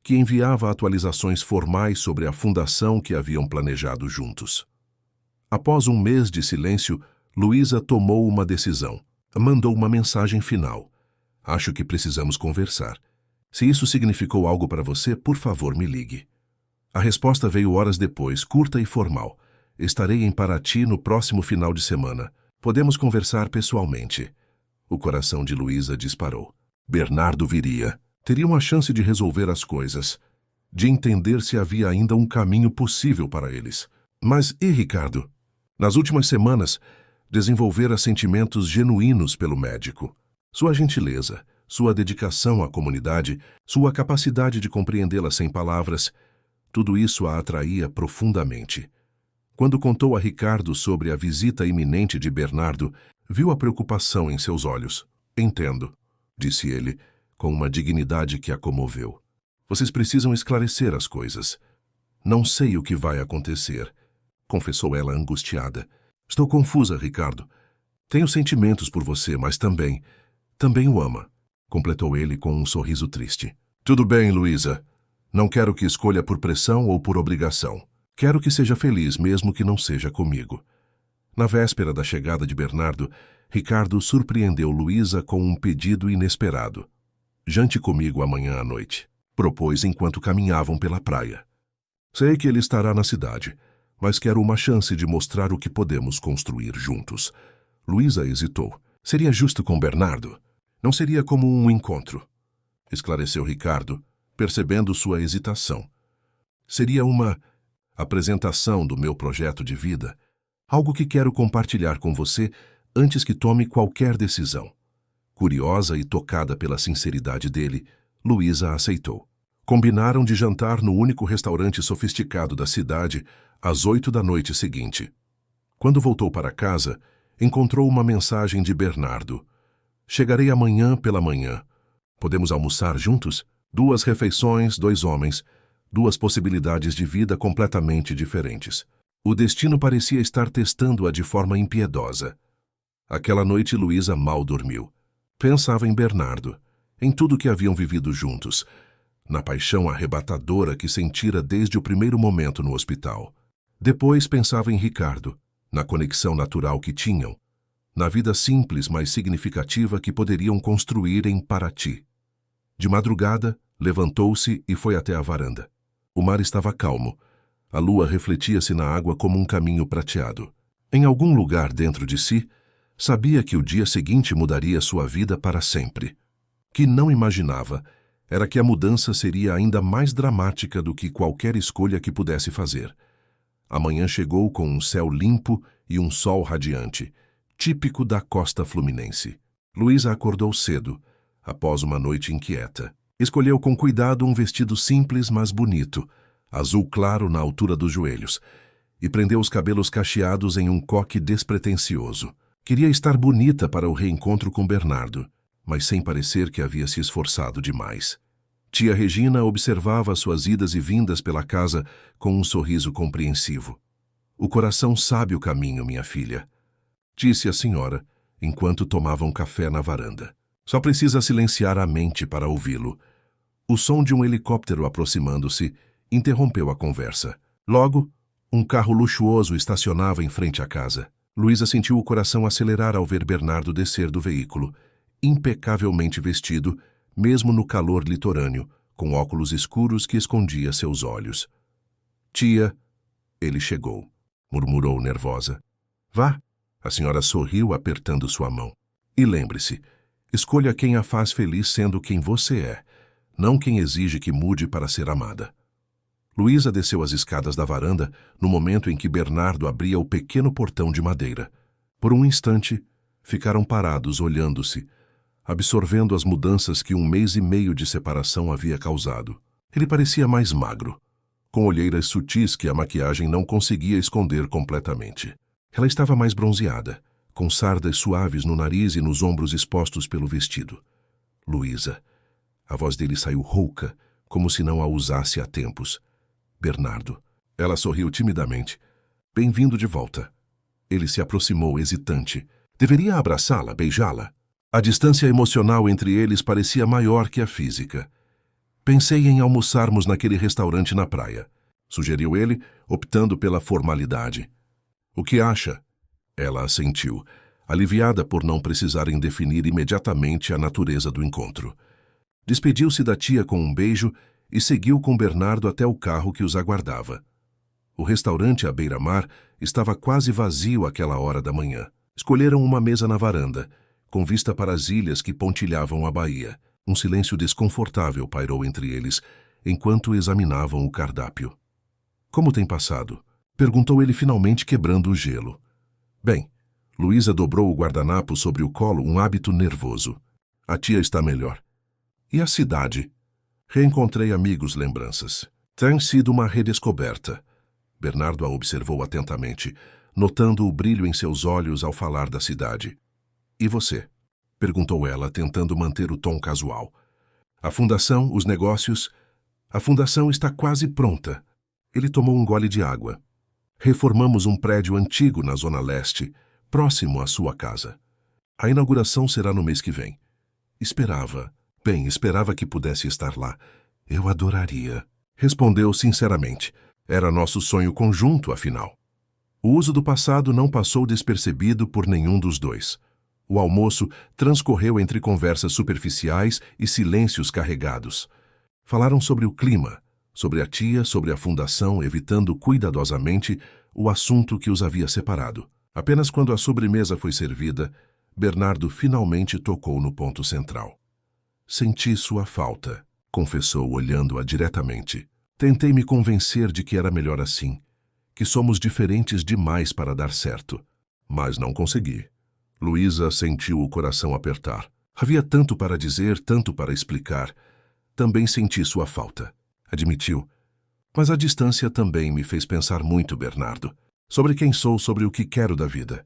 que enviava atualizações formais sobre a fundação que haviam planejado juntos. Após um mês de silêncio, Luísa tomou uma decisão. Mandou uma mensagem final. Acho que precisamos conversar. Se isso significou algo para você, por favor, me ligue. A resposta veio horas depois, curta e formal. Estarei em Paraty no próximo final de semana. Podemos conversar pessoalmente. O coração de Luísa disparou. Bernardo viria. Teria uma chance de resolver as coisas, de entender se havia ainda um caminho possível para eles. Mas e Ricardo? Nas últimas semanas, desenvolvera sentimentos genuínos pelo médico. Sua gentileza, sua dedicação à comunidade, sua capacidade de compreendê-la sem palavras, tudo isso a atraía profundamente. Quando contou a Ricardo sobre a visita iminente de Bernardo, viu a preocupação em seus olhos. Entendo, disse ele, com uma dignidade que a comoveu. Vocês precisam esclarecer as coisas. Não sei o que vai acontecer, confessou ela angustiada. Estou confusa, Ricardo. Tenho sentimentos por você, mas também o ama, completou ele com um sorriso triste. Tudo bem, Luísa. Não quero que escolha por pressão ou por obrigação. Quero que seja feliz, mesmo que não seja comigo. Na véspera da chegada de Bernardo, Ricardo surpreendeu Luísa com um pedido inesperado. Jante comigo amanhã à noite, propôs enquanto caminhavam pela praia. Sei que ele estará na cidade, mas quero uma chance de mostrar o que podemos construir juntos. Luísa hesitou. Seria justo com Bernardo? Não seria como um encontro, esclareceu Ricardo, percebendo sua hesitação. Seria uma apresentação do meu projeto de vida, algo que quero compartilhar com você antes que tome qualquer decisão. Curiosa e tocada pela sinceridade dele, Luísa aceitou. Combinaram de jantar no único restaurante sofisticado da cidade às 8 da noite seguinte. Quando voltou para casa, encontrou uma mensagem de Bernardo. Chegarei amanhã pela manhã. Podemos almoçar juntos? 2 refeições, 2 homens, 2 possibilidades de vida completamente diferentes. O destino parecia estar testando-a de forma impiedosa. Aquela noite Luísa mal dormiu. Pensava em Bernardo, em tudo que haviam vivido juntos, na paixão arrebatadora que sentira desde o primeiro momento no hospital. Depois pensava em Ricardo, na conexão natural que tinham, na vida simples, mas significativa que poderiam construir em Paraty. De madrugada, levantou-se e foi até a varanda. O mar estava calmo. A lua refletia-se na água como um caminho prateado. Em algum lugar dentro de si, sabia que o dia seguinte mudaria sua vida para sempre. Que não imaginava era que a mudança seria ainda mais dramática do que qualquer escolha que pudesse fazer. A manhã chegou com um céu limpo e um sol radiante, típico da costa fluminense. Luísa acordou cedo, após uma noite inquieta. Escolheu com cuidado um vestido simples, mas bonito, azul claro na altura dos joelhos, e prendeu os cabelos cacheados em um coque despretensioso. Queria estar bonita para o reencontro com Bernardo, mas sem parecer que havia se esforçado demais. Tia Regina observava suas idas e vindas pela casa com um sorriso compreensivo. O coração sabe o caminho, minha filha, disse a senhora, enquanto tomavam café na varanda. Só precisa silenciar a mente para ouvi-lo. O som de um helicóptero aproximando-se interrompeu a conversa. Logo, um carro luxuoso estacionava em frente à casa. Luísa sentiu o coração acelerar ao ver Bernardo descer do veículo, impecavelmente vestido, mesmo no calor litorâneo, com óculos escuros que escondia seus olhos. Tia, ele chegou, murmurou nervosa. Vá. A senhora sorriu apertando sua mão. E lembre-se, escolha quem a faz feliz sendo quem você é, não quem exige que mude para ser amada. Luísa desceu as escadas da varanda no momento em que Bernardo abria o pequeno portão de madeira. Por um instante, ficaram parados olhando-se, absorvendo as mudanças que 1 mês e meio de separação havia causado. Ele parecia mais magro, com olheiras sutis que a maquiagem não conseguia esconder completamente. Ela estava mais bronzeada, com sardas suaves no nariz e nos ombros expostos pelo vestido. Luísa. A voz dele saiu rouca, como se não a usasse há tempos. Bernardo. Ela sorriu timidamente. Bem-vindo de volta. Ele se aproximou, hesitante. Deveria abraçá-la, beijá-la? A distância emocional entre eles parecia maior que a física. Pensei em almoçarmos naquele restaurante na praia, sugeriu ele, optando pela formalidade. O que acha? Ela assentiu, aliviada por não precisarem definir imediatamente a natureza do encontro. Despediu-se da tia com um beijo e seguiu com Bernardo até o carro que os aguardava. O restaurante à beira-mar estava quase vazio àquela hora da manhã. Escolheram uma mesa na varanda, com vista para as ilhas que pontilhavam a baía. Um silêncio desconfortável pairou entre eles, enquanto examinavam o cardápio. Como tem passado? Perguntou ele finalmente, quebrando o gelo. Bem, Luísa dobrou o guardanapo sobre o colo, um hábito nervoso. A tia está melhor. E a cidade? Reencontrei amigos, lembranças. Tem sido uma redescoberta. Bernardo a observou atentamente, notando o brilho em seus olhos ao falar da cidade. E você? Perguntou ela, tentando manter o tom casual. A fundação, os negócios... A fundação está quase pronta. Ele tomou um gole de água. Reformamos um prédio antigo na Zona Leste, próximo à sua casa. A inauguração será no mês que vem. Esperava que pudesse estar lá. Eu adoraria. Respondeu sinceramente. Era nosso sonho conjunto, afinal. O uso do passado não passou despercebido por nenhum dos dois. O almoço transcorreu entre conversas superficiais e silêncios carregados. Falaram sobre o clima, sobre a tia, sobre a fundação, evitando cuidadosamente o assunto que os havia separado. Apenas quando a sobremesa foi servida, Bernardo finalmente tocou no ponto central. Senti sua falta, confessou olhando-a diretamente. Tentei me convencer de que era melhor assim, que somos diferentes demais para dar certo, mas não consegui. Luísa sentiu o coração apertar. Havia tanto para dizer, tanto para explicar. Também senti sua falta, admitiu. Mas a distância também me fez pensar muito, Bernardo. Sobre quem sou, sobre o que quero da vida.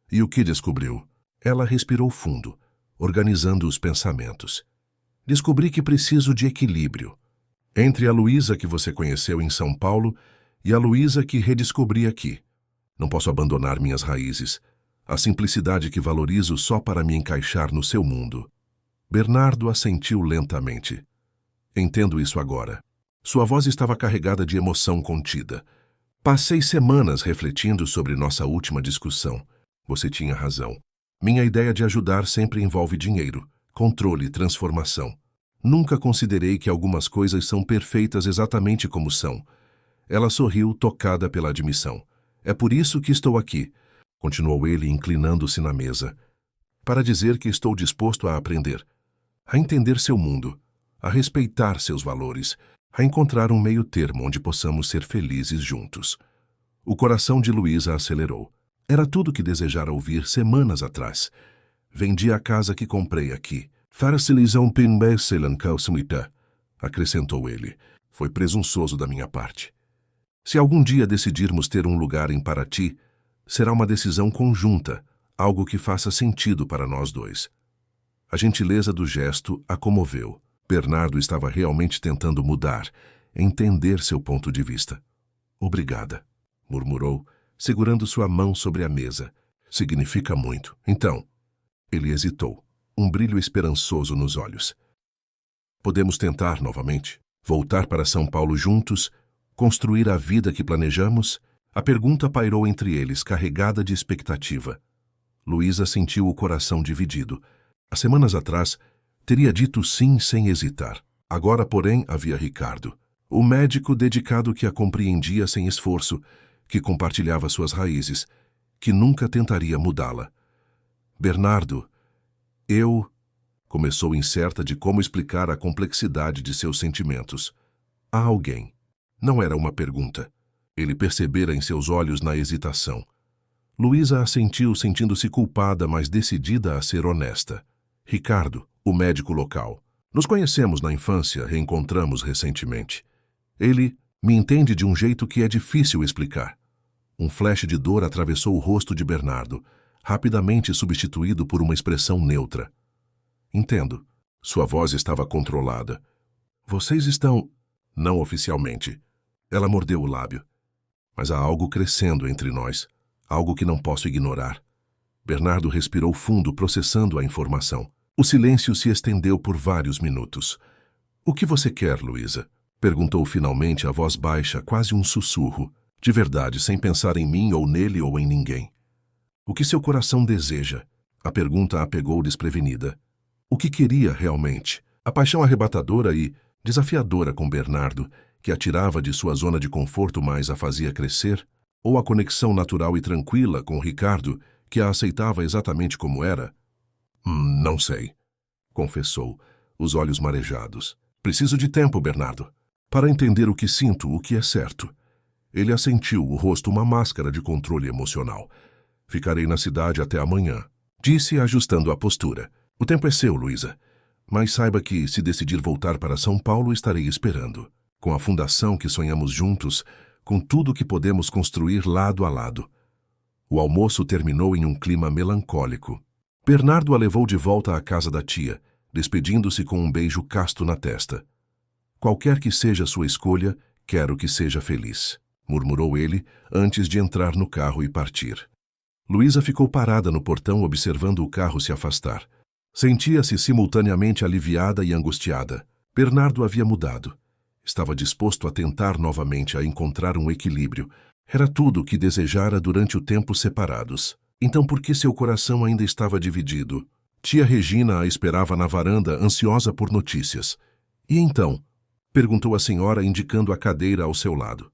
E o que descobriu? Ela respirou fundo, organizando os pensamentos. Descobri que preciso de equilíbrio. Entre a Luísa que você conheceu em São Paulo e a Luísa que redescobri aqui. Não posso abandonar minhas raízes. A simplicidade que valorizo só para me encaixar no seu mundo. Bernardo assentiu lentamente. Entendo isso agora. Sua voz estava carregada de emoção contida. Passei semanas refletindo sobre nossa última discussão. Você tinha razão. Minha ideia de ajudar sempre envolve dinheiro, controle, transformação. Nunca considerei que algumas coisas são perfeitas exatamente como são. Ela sorriu, tocada pela admissão. É por isso que estou aqui. Continuou ele, inclinando-se na mesa, para dizer que estou disposto a aprender, a entender seu mundo, a respeitar seus valores, a encontrar um meio termo onde possamos ser felizes juntos. O coração de Luísa acelerou. Era tudo que desejara ouvir semanas atrás. Vendi a casa que comprei aqui. Acrescentou ele. Foi presunçoso da minha parte. Se algum dia decidirmos ter um lugar em Paraty, será uma decisão conjunta, algo que faça sentido para nós dois. A gentileza do gesto a comoveu. Bernardo estava realmente tentando mudar, entender seu ponto de vista. Obrigada, murmurou, segurando sua mão sobre a mesa. Significa muito. Então, ele hesitou, um brilho esperançoso nos olhos. Podemos tentar novamente? Voltar para São Paulo juntos? Construir a vida que planejamos? A pergunta pairou entre eles, carregada de expectativa. Luísa sentiu o coração dividido. Há semanas atrás, teria dito sim sem hesitar. Agora, porém, havia Ricardo, o médico dedicado que a compreendia sem esforço, que compartilhava suas raízes, que nunca tentaria mudá-la. Bernardo, começou incerta de como explicar a complexidade de seus sentimentos. Há alguém. Não era uma pergunta. Ele percebera em seus olhos na hesitação. Luísa assentiu, sentindo-se culpada, mas decidida a ser honesta. Ricardo, o médico local. Nos conhecemos na infância, reencontramos recentemente. Ele me entende de um jeito que é difícil explicar. Um flash de dor atravessou o rosto de Bernardo, rapidamente substituído por uma expressão neutra. Entendo. Sua voz estava controlada. Vocês estão... Não oficialmente. Ela mordeu o lábio. Mas há algo crescendo entre nós. Algo que não posso ignorar. Bernardo respirou fundo, processando a informação. O silêncio se estendeu por vários minutos. O que você quer, Luísa? Perguntou finalmente a voz baixa, quase um sussurro. De verdade, sem pensar em mim ou nele ou em ninguém. O que seu coração deseja? A pergunta a pegou desprevenida. O que queria realmente? A paixão arrebatadora e desafiadora com Bernardo, que a tirava de sua zona de conforto, mas a fazia crescer? Ou a conexão natural e tranquila com Ricardo, que a aceitava exatamente como era? Não sei, confessou, os olhos marejados. Preciso de tempo, Bernardo, para entender o que sinto, o que é certo. Ele assentiu, o rosto uma máscara de controle emocional. Ficarei na cidade até amanhã, disse, ajustando a postura. O tempo é seu, Luísa, mas saiba que, se decidir voltar para São Paulo, estarei esperando. Com a fundação que sonhamos juntos, com tudo que podemos construir lado a lado. O almoço terminou em um clima melancólico. Bernardo a levou de volta à casa da tia, despedindo-se com um beijo casto na testa. Qualquer que seja sua escolha, quero que seja feliz, murmurou ele antes de entrar no carro e partir. Luísa ficou parada no portão observando o carro se afastar. Sentia-se simultaneamente aliviada e angustiada. Bernardo havia mudado. Estava disposto a tentar novamente a encontrar um equilíbrio. Era tudo o que desejara durante o tempo separados. Então por que seu coração ainda estava dividido? Tia Regina a esperava na varanda, ansiosa por notícias. E então? Perguntou a senhora, indicando a cadeira ao seu lado.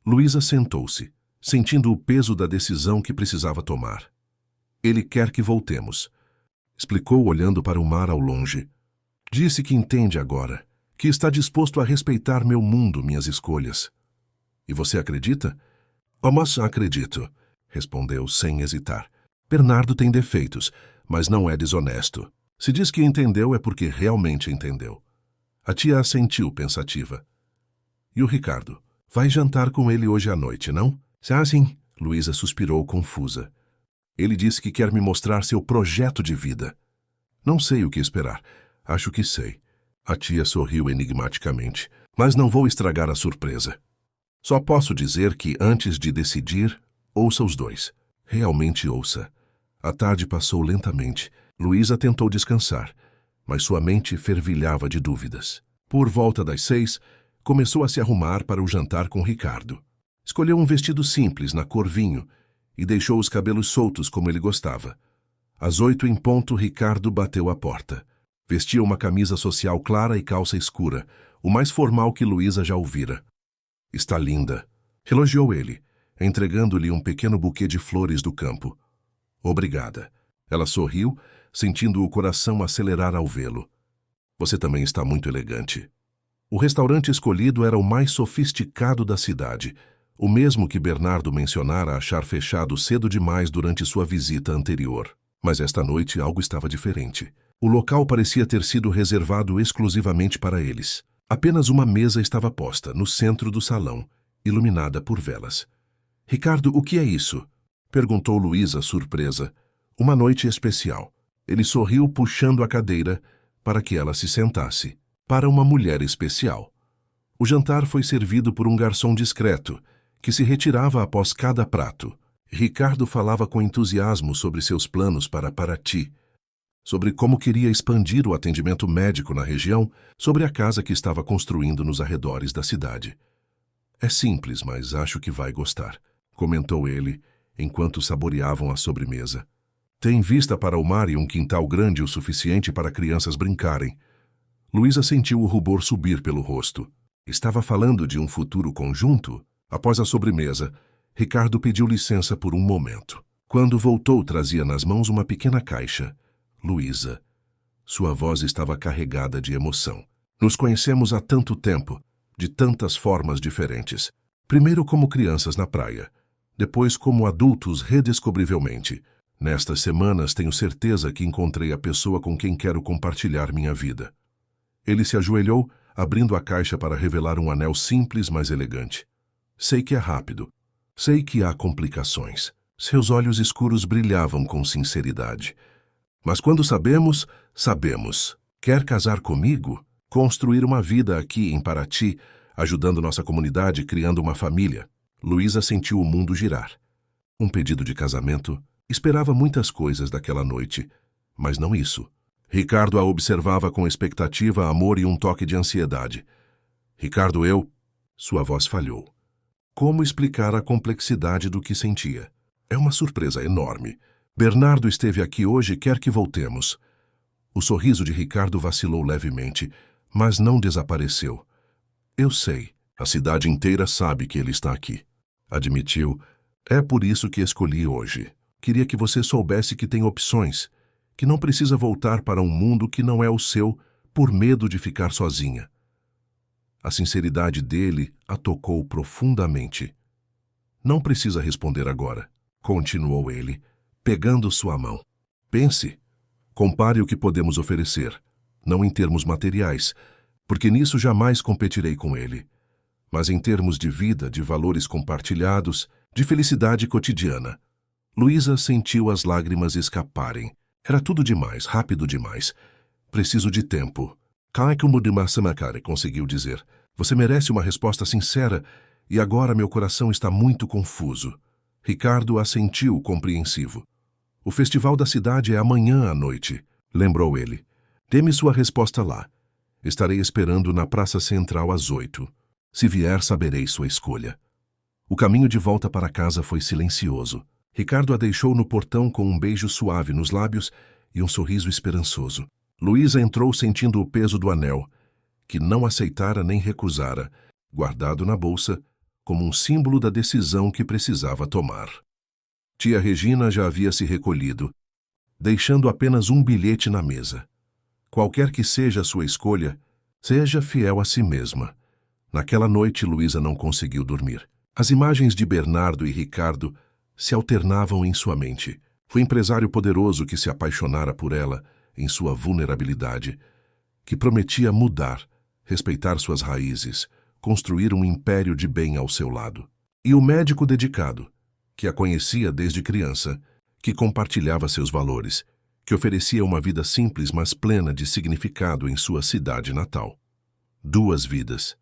Luísa sentou-se, sentindo o peso da decisão que precisava tomar. Ele quer que voltemos, explicou olhando para o mar ao longe. Disse que entende agora, que está disposto a respeitar meu mundo, minhas escolhas. E você acredita? Mas acredito, respondeu sem hesitar. Bernardo tem defeitos, mas não é desonesto. Se diz que entendeu é porque realmente entendeu. A tia assentiu pensativa. E o Ricardo? Vai jantar com ele hoje à noite, não? Sim. Luísa suspirou confusa. Ele disse que quer me mostrar seu projeto de vida. Não sei o que esperar. Acho que sei. A tia sorriu enigmaticamente. Mas não vou estragar a surpresa. Só posso dizer que, antes de decidir, ouça os dois. Realmente ouça. A tarde passou lentamente. Luísa tentou descansar, mas sua mente fervilhava de dúvidas. Por volta das 6, começou a se arrumar para o jantar com Ricardo. Escolheu um vestido simples, na cor vinho, e deixou os cabelos soltos como ele gostava. Às 8 em ponto, Ricardo bateu à porta. Vestia uma camisa social clara e calça escura, o mais formal que Luísa já ouvira. Está linda, elogiou ele, entregando-lhe um pequeno buquê de flores do campo. Obrigada. Ela sorriu, sentindo o coração acelerar ao vê-lo. Você também está muito elegante. O restaurante escolhido era o mais sofisticado da cidade, o mesmo que Bernardo mencionara achar fechado cedo demais durante sua visita anterior. Mas esta noite algo estava diferente. O local parecia ter sido reservado exclusivamente para eles. Apenas uma mesa estava posta, no centro do salão, iluminada por velas. Ricardo, o que é isso? Perguntou Luísa, surpresa. Uma noite especial. Ele sorriu, puxando a cadeira para que ela se sentasse. Para uma mulher especial. O jantar foi servido por um garçom discreto, que se retirava após cada prato. Ricardo falava com entusiasmo sobre seus planos para Paraty, sobre como queria expandir o atendimento médico na região, sobre a casa que estava construindo nos arredores da cidade. É simples, mas acho que vai gostar, comentou ele, enquanto saboreavam a sobremesa. Tem vista para o mar e um quintal grande o suficiente para crianças brincarem. Luísa sentiu o rubor subir pelo rosto. Estava falando de um futuro conjunto? Após a sobremesa, Ricardo pediu licença por um momento. Quando voltou, trazia nas mãos uma pequena caixa. Luísa. Sua voz estava carregada de emoção. Nos conhecemos há tanto tempo. de tantas formas diferentes. Primeiro como crianças na praia, depois como adultos redescobrivelmente. Nestas semanas tenho certeza que encontrei a pessoa com quem quero compartilhar minha vida. Ele se ajoelhou, abrindo a caixa para revelar um anel simples, mas elegante. Sei que é rápido. Sei que há complicações. Seus olhos escuros brilhavam com sinceridade. Mas quando sabemos, sabemos. Quer casar comigo? Construir uma vida aqui em Paraty, ajudando nossa comunidade, criando uma família. Luísa sentiu o mundo girar. Um pedido de casamento. Esperava muitas coisas daquela noite, mas não isso. Ricardo a observava com expectativa, amor e um toque de ansiedade. Ricardo, eu... Sua voz falhou. Como explicar a complexidade do que sentia? É uma surpresa enorme. Bernardo esteve aqui hoje e quer que voltemos. O sorriso de Ricardo vacilou levemente, mas não desapareceu. Eu sei. A cidade inteira sabe que ele está aqui. Admitiu. É por isso que escolhi hoje. Queria que você soubesse que tem opções, que não precisa voltar para um mundo que não é o seu por medo de ficar sozinha. A sinceridade dele a tocou profundamente. Não precisa responder agora, continuou ele, pegando sua mão. Pense, compare o que podemos oferecer, não em termos materiais, porque nisso jamais competirei com ele, mas em termos de vida, de valores compartilhados, de felicidade cotidiana. Luísa sentiu as lágrimas escaparem. Era tudo demais, rápido demais. Preciso de tempo. Conseguiu dizer. Você merece uma resposta sincera e agora meu coração está muito confuso. Ricardo assentiu compreensivo. O festival da cidade é amanhã à noite, lembrou ele. Dê-me sua resposta lá. Estarei esperando na praça central às 8. Se vier, saberei sua escolha. O caminho de volta para casa foi silencioso. Ricardo a deixou no portão com um beijo suave nos lábios e um sorriso esperançoso. Luísa entrou sentindo o peso do anel, que não aceitara nem recusara, guardado na bolsa, como um símbolo da decisão que precisava tomar. Tia Regina já havia se recolhido, deixando apenas um bilhete na mesa. Qualquer que seja a sua escolha, seja fiel a si mesma. Naquela noite, Luísa não conseguiu dormir. As imagens de Bernardo e Ricardo se alternavam em sua mente. O empresário poderoso que se apaixonara por ela, em sua vulnerabilidade, que prometia mudar, respeitar suas raízes, construir um império de bem ao seu lado. E o médico dedicado, que a conhecia desde criança, que compartilhava seus valores, que oferecia uma vida simples mas plena de significado em sua cidade natal. 2 vidas.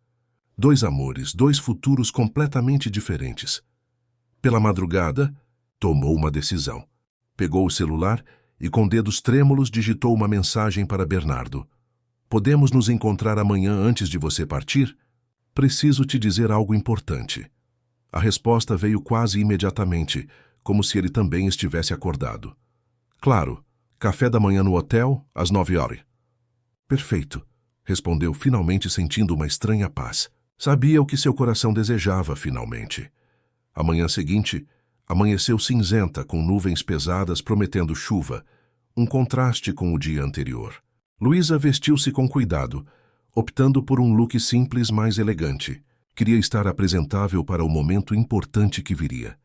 2 amores, 2 futuros completamente diferentes. Pela madrugada, tomou uma decisão. Pegou o celular e, com dedos trêmulos, digitou uma mensagem para Bernardo. Podemos nos encontrar amanhã antes de você partir? Preciso te dizer algo importante. A resposta veio quase imediatamente, como se ele também estivesse acordado. Claro, café da manhã no hotel, às 9 horas. Perfeito, respondeu finalmente sentindo uma estranha paz. Sabia o que seu coração desejava, finalmente. A manhã seguinte, amanheceu cinzenta, com nuvens pesadas prometendo chuva, um contraste com o dia anterior. Luísa vestiu-se com cuidado, optando por um look simples, mas elegante. Queria estar apresentável para o momento importante que viria.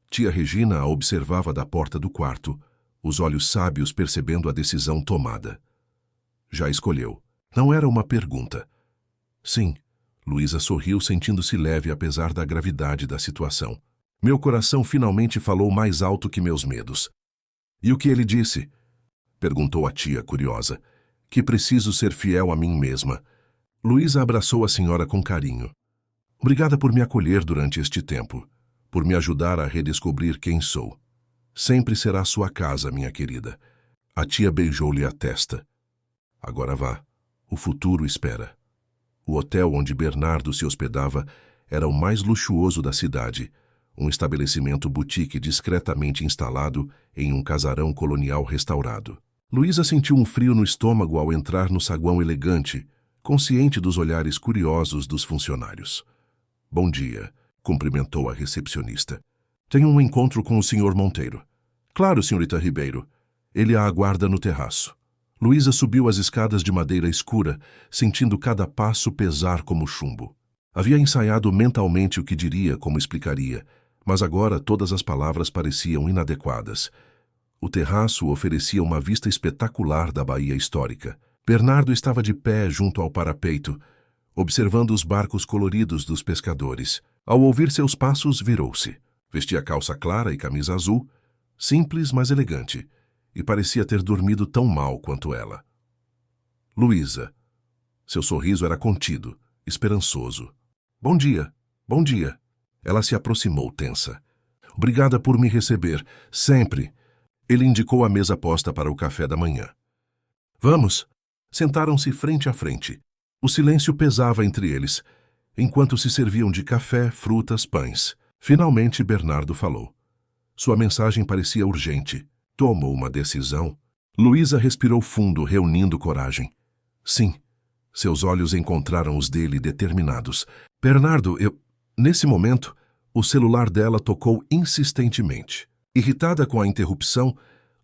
Tia Regina a observava da porta do quarto, os olhos sábios percebendo a decisão tomada. Já escolheu. Não era uma pergunta. Sim. Luísa sorriu, sentindo-se leve apesar da gravidade da situação. Meu coração finalmente falou mais alto que meus medos. E o que ele disse? Perguntou a tia, curiosa. Que preciso ser fiel a mim mesma. Luísa abraçou a senhora com carinho. Obrigada por me acolher durante este tempo, por me ajudar a redescobrir quem sou. Sempre será sua casa, minha querida. A tia beijou-lhe a testa. Agora vá. O futuro espera. O hotel onde Bernardo se hospedava era o mais luxuoso da cidade, um estabelecimento boutique discretamente instalado em um casarão colonial restaurado. Luísa sentiu um frio no estômago ao entrar no saguão elegante, consciente dos olhares curiosos dos funcionários. Bom dia, cumprimentou a recepcionista. Tenho um encontro com o Sr. Monteiro. Claro, senhorita Ribeiro. Ele a aguarda no terraço. Luísa subiu as escadas de madeira escura, sentindo cada passo pesar como chumbo. Havia ensaiado mentalmente o que diria, como explicaria, mas agora todas as palavras pareciam inadequadas. O terraço oferecia uma vista espetacular da Baía Histórica. Bernardo estava de pé junto ao parapeito, observando os barcos coloridos dos pescadores. Ao ouvir seus passos, virou-se. Vestia calça clara e camisa azul, simples, mas elegante, e parecia ter dormido tão mal quanto ela. Luísa. Seu sorriso era contido, esperançoso. Bom dia, bom dia. Ela se aproximou tensa. Obrigada por me receber, sempre. Ele indicou a mesa posta para o café da manhã. Vamos. Sentaram-se frente a frente. O silêncio pesava entre eles, enquanto se serviam de café, frutas, pães. Finalmente Bernardo falou. Sua mensagem parecia urgente. Tomou uma decisão. Luísa respirou fundo, reunindo coragem. Sim. Seus olhos encontraram os dele determinados. Bernardo, Nesse momento, o celular dela tocou insistentemente. Irritada com a interrupção,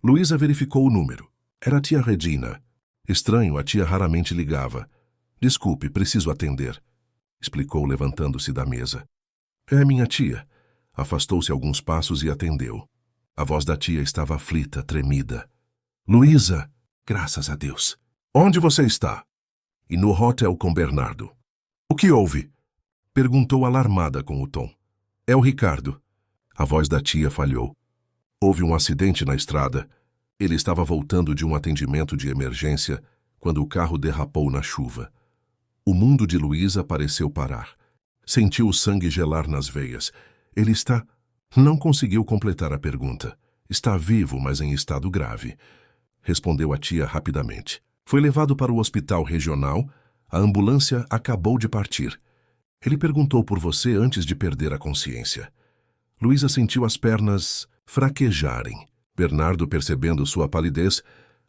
Luísa verificou o número. Era a tia Regina. Estranho, a tia raramente ligava. Desculpe, preciso atender, explicou levantando-se da mesa. É minha tia. Afastou-se alguns passos e atendeu. A voz da tia estava aflita, tremida. Luísa, graças a Deus. Onde você está? E no hotel com Bernardo. O que houve? Perguntou alarmada com o tom. É o Ricardo. A voz da tia falhou. Houve um acidente na estrada. Ele estava voltando de um atendimento de emergência quando o carro derrapou na chuva. O mundo de Luísa pareceu parar. Sentiu o sangue gelar nas veias. Ele está... Não conseguiu completar a pergunta. Está vivo, mas em estado grave. Respondeu a tia rapidamente. Foi levado para o hospital regional. A ambulância acabou de partir. Ele perguntou por você antes de perder a consciência. Luísa sentiu as pernas fraquejarem. Bernardo, percebendo sua palidez,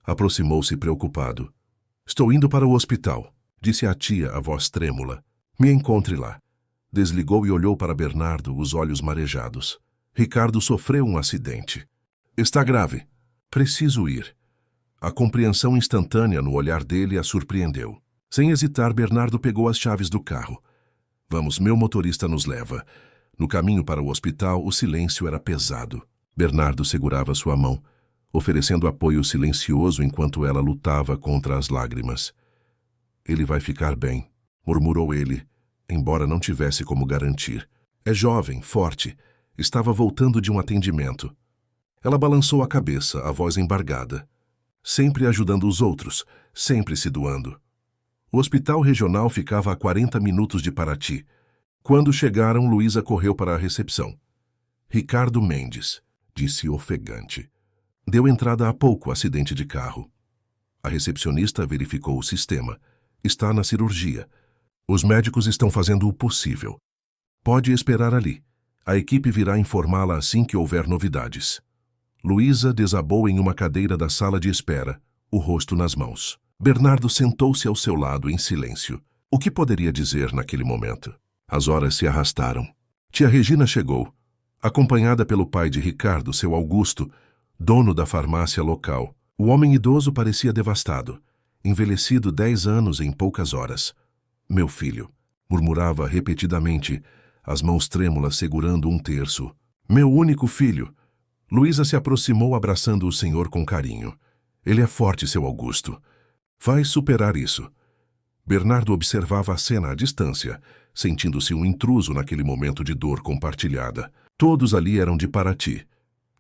aproximou-se preocupado. Estou indo para o hospital, disse a tia, a voz trêmula. Me encontre lá. Desligou e olhou para Bernardo, os olhos marejados. Ricardo sofreu um acidente. Está grave. Preciso ir. A compreensão instantânea no olhar dele a surpreendeu. Sem hesitar, Bernardo pegou as chaves do carro. Vamos, meu motorista nos leva. No caminho para o hospital, o silêncio era pesado. Bernardo segurava sua mão, oferecendo apoio silencioso enquanto ela lutava contra as lágrimas. Ele vai ficar bem, murmurou ele, embora não tivesse como garantir. É jovem, forte. Estava voltando de um atendimento. Ela balançou a cabeça, a voz embargada. Sempre ajudando os outros, sempre se doando. O hospital regional ficava a 40 minutos de Paraty. Quando chegaram, Luísa correu para a recepção. Ricardo Mendes, disse ofegante. Deu entrada há pouco, acidente de carro. A recepcionista verificou o sistema. Está na cirurgia. Os médicos estão fazendo o possível. Pode esperar ali. A equipe virá informá-la assim que houver novidades. Luísa desabou em uma cadeira da sala de espera, o rosto nas mãos. Bernardo sentou-se ao seu lado em silêncio. O que poderia dizer naquele momento? As horas se arrastaram. Tia Regina chegou, acompanhada pelo pai de Ricardo, seu Augusto, dono da farmácia local. O homem idoso parecia devastado, envelhecido 10 anos em poucas horas. Meu filho, murmurava repetidamente, as mãos trêmulas segurando um terço. Meu único filho. Luísa se aproximou abraçando o senhor com carinho. Ele é forte, seu Augusto. Vai superar isso. Bernardo observava a cena à distância, sentindo-se um intruso naquele momento de dor compartilhada. Todos ali eram de Paraty.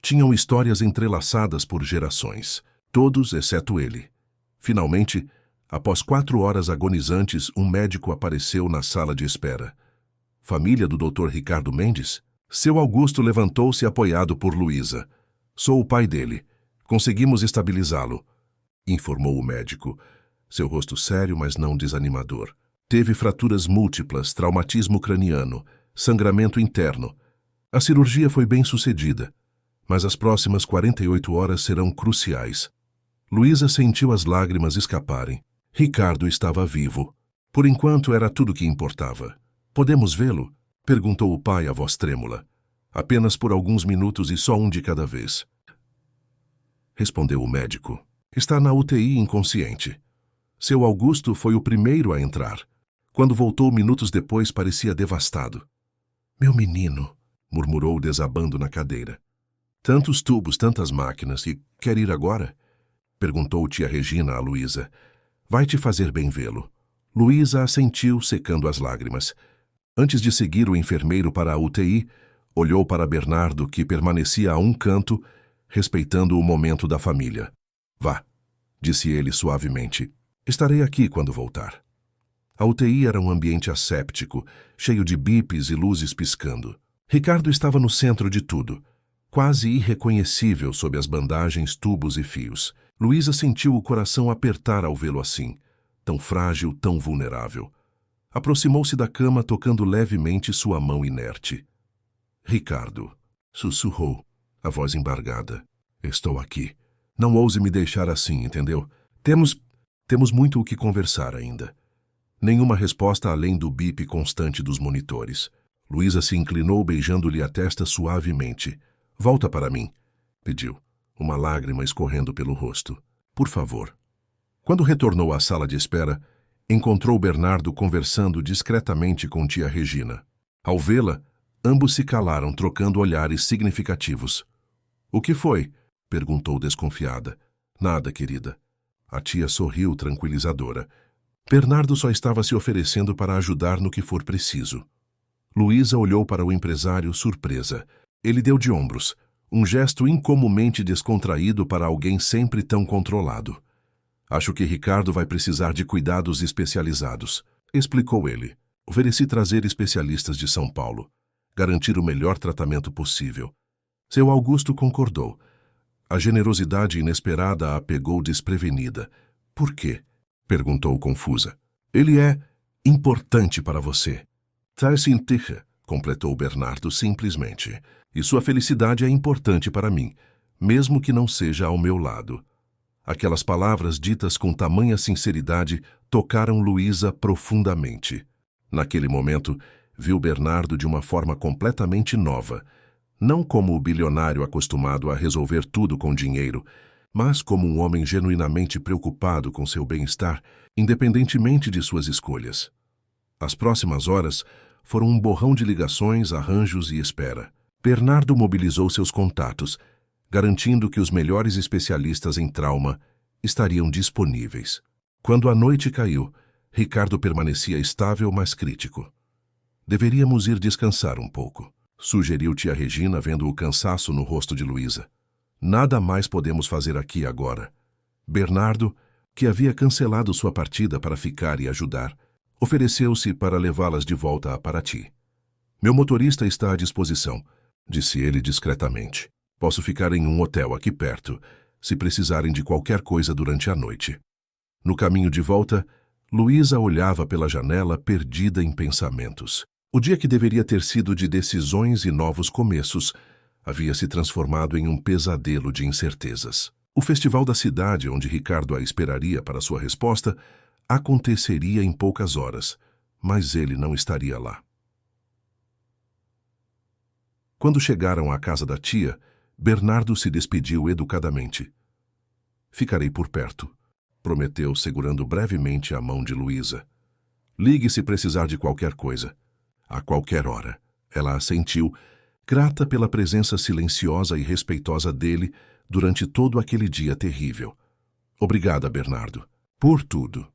Tinham histórias entrelaçadas por gerações. Todos, exceto ele. Finalmente, após 4 horas agonizantes, um médico apareceu na sala de espera. Família do Dr. Ricardo Mendes? Seu Augusto levantou-se apoiado por Luísa. Sou o pai dele. Conseguimos estabilizá-lo, informou o médico. Seu rosto sério, mas não desanimador. Teve fraturas múltiplas, traumatismo craniano, sangramento interno. A cirurgia foi bem sucedida, mas as próximas 48 horas serão cruciais. Luísa sentiu as lágrimas escaparem. Ricardo estava vivo. Por enquanto era tudo que importava. Podemos vê-lo? Perguntou o pai, a voz trêmula. Apenas por alguns minutos e só um de cada vez. Respondeu o médico. Está na UTI inconsciente. Seu Augusto foi o primeiro a entrar. Quando voltou minutos depois, parecia devastado. Meu menino, murmurou desabando na cadeira. Tantos tubos, tantas máquinas, e quer ir agora? Perguntou tia Regina a Luísa. Vai te fazer bem vê-lo. Luísa assentiu, secando as lágrimas. Antes de seguir o enfermeiro para a UTI, olhou para Bernardo, que permanecia a um canto, respeitando o momento da família. Vá, disse ele suavemente. Estarei aqui quando voltar. A UTI era um ambiente asséptico, cheio de bips e luzes piscando. Ricardo estava no centro de tudo, quase irreconhecível sob as bandagens, tubos e fios. Luísa sentiu o coração apertar ao vê-lo assim, tão frágil, tão vulnerável. Aproximou-se da cama, tocando levemente sua mão inerte. Ricardo, sussurrou, a voz embargada. Estou aqui. Não ouse me deixar assim, entendeu? Temos muito o que conversar ainda. Nenhuma resposta além do bip constante dos monitores. Luísa se inclinou, beijando-lhe a testa suavemente. Volta para mim, pediu, uma lágrima escorrendo pelo rosto. Por favor. Quando retornou à sala de espera, encontrou Bernardo conversando discretamente com tia Regina. Ao vê-la, ambos se calaram, trocando olhares significativos. O que foi? Perguntou desconfiada. Nada, querida. A tia sorriu tranquilizadora. Bernardo só estava se oferecendo para ajudar no que for preciso. Luísa olhou para o empresário surpresa. Ele deu de ombros, um gesto incomumente descontraído para alguém sempre tão controlado. Acho que Ricardo vai precisar de cuidados especializados, explicou ele. Ofereci trazer especialistas de São Paulo, garantir o melhor tratamento possível. Seu Augusto concordou. A generosidade inesperada a pegou desprevenida. Por quê? Perguntou confusa. Ele é importante para você. Taisintich, completou Bernardo simplesmente. E sua felicidade é importante para mim, mesmo que não seja ao meu lado. Aquelas palavras ditas com tamanha sinceridade tocaram Luísa profundamente. Naquele momento, viu Bernardo de uma forma completamente nova, não como o bilionário acostumado a resolver tudo com dinheiro, mas como um homem genuinamente preocupado com seu bem-estar, independentemente de suas escolhas. As próximas horas foram um borrão de ligações, arranjos e espera. Bernardo mobilizou seus contatos, garantindo que os melhores especialistas em trauma estariam disponíveis. Quando a noite caiu, Ricardo permanecia estável, mas crítico. Deveríamos ir descansar um pouco, sugeriu tia Regina, vendo o cansaço no rosto de Luísa. Nada mais podemos fazer aqui agora. Bernardo, que havia cancelado sua partida para ficar e ajudar, ofereceu-se para levá-las de volta a Paraty. Meu motorista está à disposição, disse ele discretamente. Posso ficar em um hotel aqui perto, se precisarem de qualquer coisa durante a noite. No caminho de volta, Luísa olhava pela janela, perdida em pensamentos. O dia que deveria ter sido de decisões e novos começos havia se transformado em um pesadelo de incertezas. O festival da cidade, onde Ricardo a esperaria para sua resposta, aconteceria em poucas horas, mas ele não estaria lá. Quando chegaram à casa da tia, Bernardo se despediu educadamente. Ficarei por perto, prometeu, segurando brevemente a mão de Luísa. Ligue se precisar de qualquer coisa. A qualquer hora. Ela assentiu, grata pela presença silenciosa e respeitosa dele durante todo aquele dia terrível. Obrigada, Bernardo. Por tudo.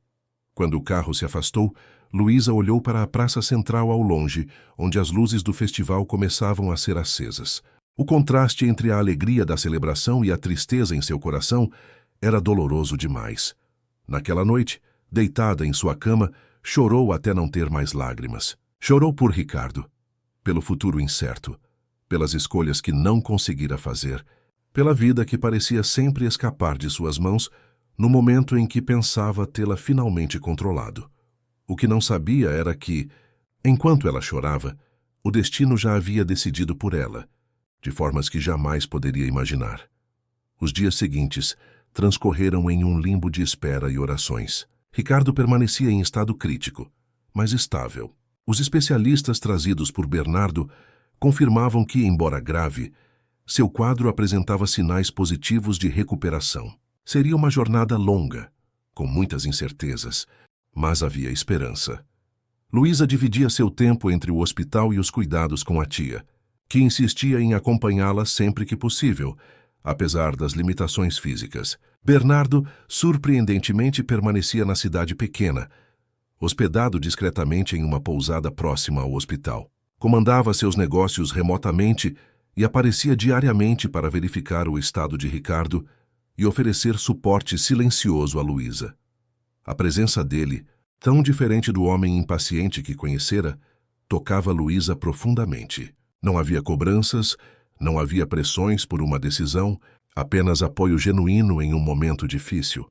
Quando o carro se afastou, Luísa olhou para a praça central ao longe, onde as luzes do festival começavam a ser acesas. O contraste entre a alegria da celebração e a tristeza em seu coração era doloroso demais. Naquela noite, deitada em sua cama, chorou até não ter mais lágrimas. Chorou por Ricardo, pelo futuro incerto, pelas escolhas que não conseguira fazer, pela vida que parecia sempre escapar de suas mãos no momento em que pensava tê-la finalmente controlado. O que não sabia era que, enquanto ela chorava, o destino já havia decidido por ela, de formas que jamais poderia imaginar. Os dias seguintes transcorreram em um limbo de espera e orações. Ricardo permanecia em estado crítico, mas estável. Os especialistas trazidos por Bernardo confirmavam que, embora grave, seu quadro apresentava sinais positivos de recuperação. Seria uma jornada longa, com muitas incertezas, mas havia esperança. Luísa dividia seu tempo entre o hospital e os cuidados com a tia, que insistia em acompanhá-la sempre que possível, apesar das limitações físicas. Bernardo, surpreendentemente, permanecia na cidade pequena, hospedado discretamente em uma pousada próxima ao hospital. Comandava seus negócios remotamente e aparecia diariamente para verificar o estado de Ricardo e oferecer suporte silencioso a Luísa. A presença dele, tão diferente do homem impaciente que conhecera, tocava Luísa profundamente. Não havia cobranças, não havia pressões por uma decisão, apenas apoio genuíno em um momento difícil.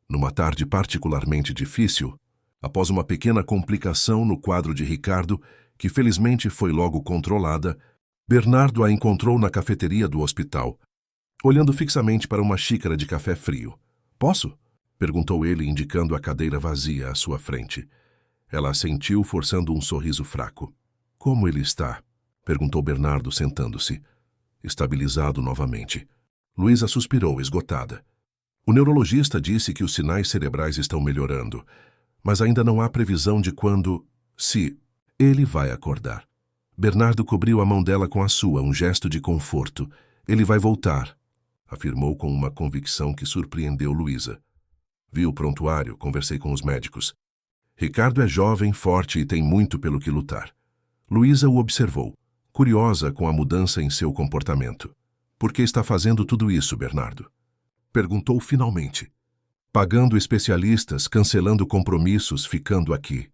Numa tarde particularmente difícil, após uma pequena complicação no quadro de Ricardo, que felizmente foi logo controlada, Bernardo a encontrou na cafeteria do hospital, olhando fixamente para uma xícara de café frio. "Posso?" perguntou ele, indicando a cadeira vazia à sua frente. Ela assentiu, forçando um sorriso fraco. "Como ele está?" perguntou Bernardo, sentando-se. Estabilizado novamente. Luísa suspirou, esgotada. O neurologista disse que os sinais cerebrais estão melhorando, mas ainda não há previsão de quando, se, ele vai acordar. Bernardo cobriu a mão dela com a sua, um gesto de conforto. "Ele vai voltar", afirmou com uma convicção que surpreendeu Luísa. "Vi o prontuário, conversei com os médicos. Ricardo é jovem, forte e tem muito pelo que lutar." Luísa o observou, curiosa com a mudança em seu comportamento. "Por que está fazendo tudo isso, Bernardo?" perguntou finalmente. "Pagando especialistas, cancelando compromissos, ficando aqui."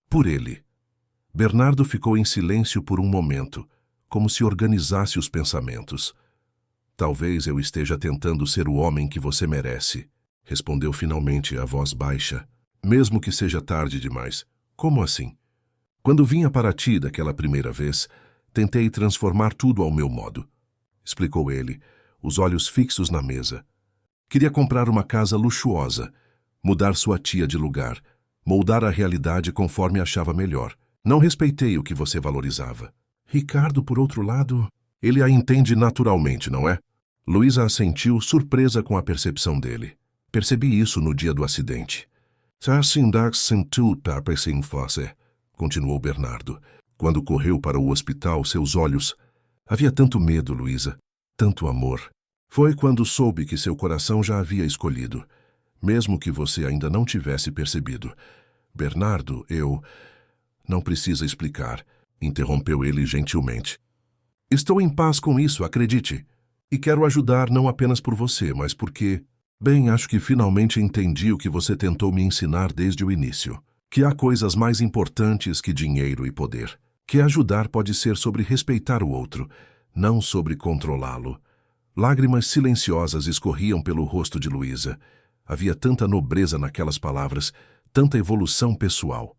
"Por ele." Bernardo ficou em silêncio por um momento, como se organizasse os pensamentos. "Talvez eu esteja tentando ser o homem que você merece", respondeu finalmente a voz baixa, "mesmo que seja tarde demais." "Como assim?" "Quando vinha para ti daquela primeira vez, tentei transformar tudo ao meu modo", explicou ele, os olhos fixos na mesa. "Queria comprar uma casa luxuosa, mudar sua tia de lugar, moldar a realidade conforme achava melhor. Não respeitei o que você valorizava." Ricardo, por outro lado, ele a entende naturalmente, não é? Luísa assentiu, surpresa com a percepção dele. "Percebi isso no dia do acidente." Continuou Bernardo. Quando correu para o hospital, seus olhos... Havia tanto medo, Luísa, tanto amor. Foi quando soube que seu coração já havia escolhido, mesmo que você ainda não tivesse percebido. "Bernardo, eu... Não precisa explicar", interrompeu ele gentilmente. "Estou em paz com isso, acredite. E quero ajudar não apenas por você, mas porque... Bem, acho que finalmente entendi o que você tentou me ensinar desde o início. Que há coisas mais importantes que dinheiro e poder. Que ajudar pode ser sobre respeitar o outro, não sobre controlá-lo." Lágrimas silenciosas escorriam pelo rosto de Luísa. Havia tanta nobreza naquelas palavras, tanta evolução pessoal.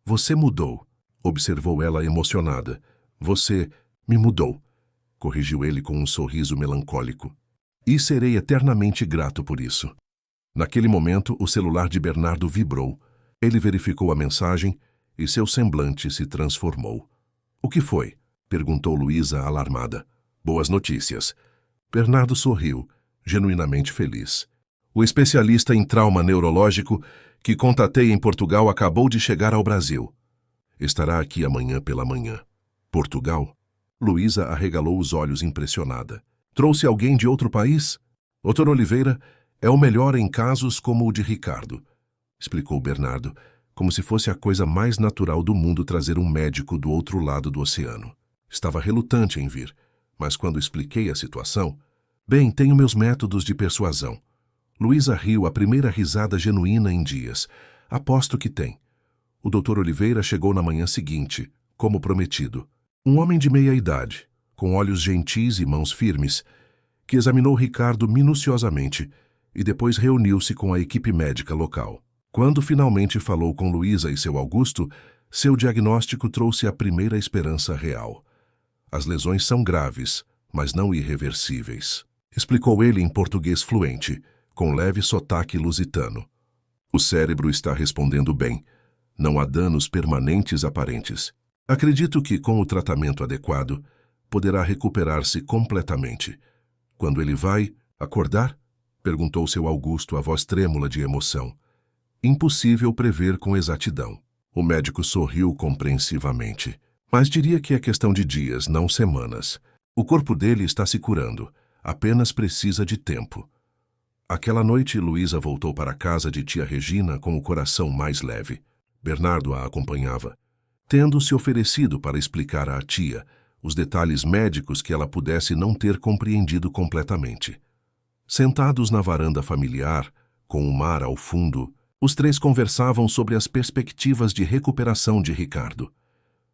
"Você mudou", observou ela emocionada. "Você me mudou", corrigiu ele com um sorriso melancólico. "E serei eternamente grato por isso." Naquele momento, o celular de Bernardo vibrou. Ele verificou a mensagem e seu semblante se transformou. "O que foi?" perguntou Luísa, alarmada. "Boas notícias." Bernardo sorriu, genuinamente feliz. "O especialista em trauma neurológico que contatei em Portugal acabou de chegar ao Brasil. Estará aqui amanhã pela manhã." "Portugal?" Luísa arregalou os olhos impressionada. "Trouxe alguém de outro país?" "Dr. Oliveira é o melhor em casos como o de Ricardo", explicou Bernardo, como se fosse a coisa mais natural do mundo trazer um médico do outro lado do oceano. Estava relutante em vir, mas quando expliquei a situação... "Bem, tenho meus métodos de persuasão." Luísa riu, a primeira risada genuína em dias. "Aposto que tem." O Dr. Oliveira chegou na manhã seguinte, como prometido. Um homem de meia idade, com olhos gentis e mãos firmes, que examinou Ricardo minuciosamente e depois reuniu-se com a equipe médica local. Quando finalmente falou com Luísa e seu Augusto, seu diagnóstico trouxe a primeira esperança real. "As lesões são graves, mas não irreversíveis", explicou ele em português fluente, com leve sotaque lusitano. "O cérebro está respondendo bem. Não há danos permanentes aparentes. Acredito que, com o tratamento adequado, poderá recuperar-se completamente." "Quando ele vai acordar?" perguntou seu Augusto, a voz trêmula de emoção. "Impossível prever com exatidão." O médico sorriu compreensivamente. Mas diria que é questão de dias, não semanas. O corpo dele está se curando. Apenas precisa de tempo. Aquela noite, Luísa voltou para a casa de tia Regina com o coração mais leve. Bernardo a acompanhava, tendo se oferecido para explicar à tia os detalhes médicos que ela pudesse não ter compreendido completamente. Sentados na varanda familiar, com o mar ao fundo, os três conversavam sobre as perspectivas de recuperação de Ricardo.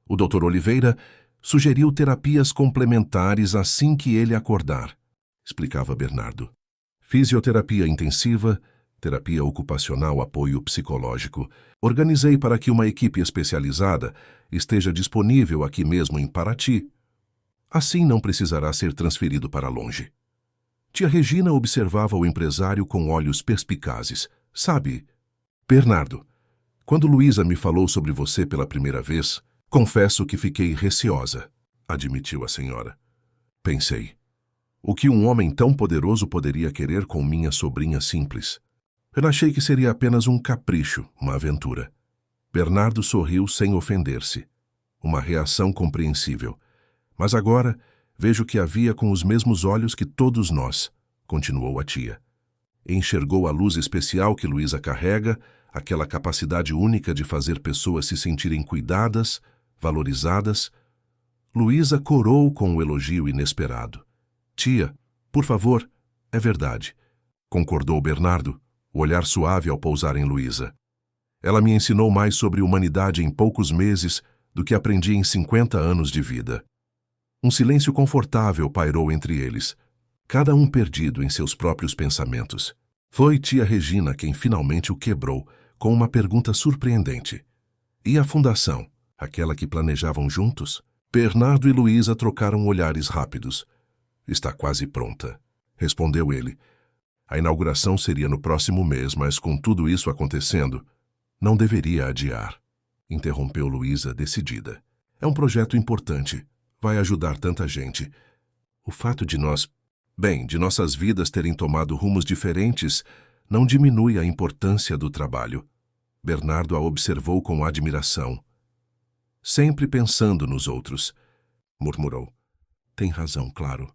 O Dr. Oliveira sugeriu terapias complementares assim que ele acordar, explicava Bernardo. Fisioterapia intensiva, terapia ocupacional, apoio psicológico. Organizei para que uma equipe especializada esteja disponível aqui mesmo em Paraty. Assim não precisará ser transferido para longe. Tia Regina observava o empresário com olhos perspicazes. Sabe, Bernardo, quando Luísa me falou sobre você pela primeira vez, confesso que fiquei receosa, admitiu a senhora. Pensei, o que um homem tão poderoso poderia querer com minha sobrinha simples? Eu achei que seria apenas um capricho, uma aventura. Bernardo sorriu sem ofender-se. Uma reação compreensível. Mas agora vejo que havia com os mesmos olhos que todos nós, continuou a tia. Enxergou a luz especial que Luísa carrega, aquela capacidade única de fazer pessoas se sentirem cuidadas, valorizadas. Luísa corou com o elogio inesperado. Tia, por favor, é verdade, concordou Bernardo, o olhar suave ao pousar em Luísa. Ela me ensinou mais sobre humanidade em poucos meses do que aprendi em 50 anos de vida. Um silêncio confortável pairou entre eles, cada um perdido em seus próprios pensamentos. Foi tia Regina quem finalmente o quebrou, com uma pergunta surpreendente. E a fundação, aquela que planejavam juntos? Bernardo e Luísa trocaram olhares rápidos. Está quase pronta, respondeu ele. A inauguração seria no próximo mês, mas com tudo isso acontecendo, não deveria adiar. Interrompeu Luísa, decidida. É um projeto importante. Vai ajudar tanta gente. O fato de de nossas vidas terem tomado rumos diferentes, não diminui a importância do trabalho. Bernardo a observou com admiração. Sempre pensando nos outros, murmurou. Tem razão, claro.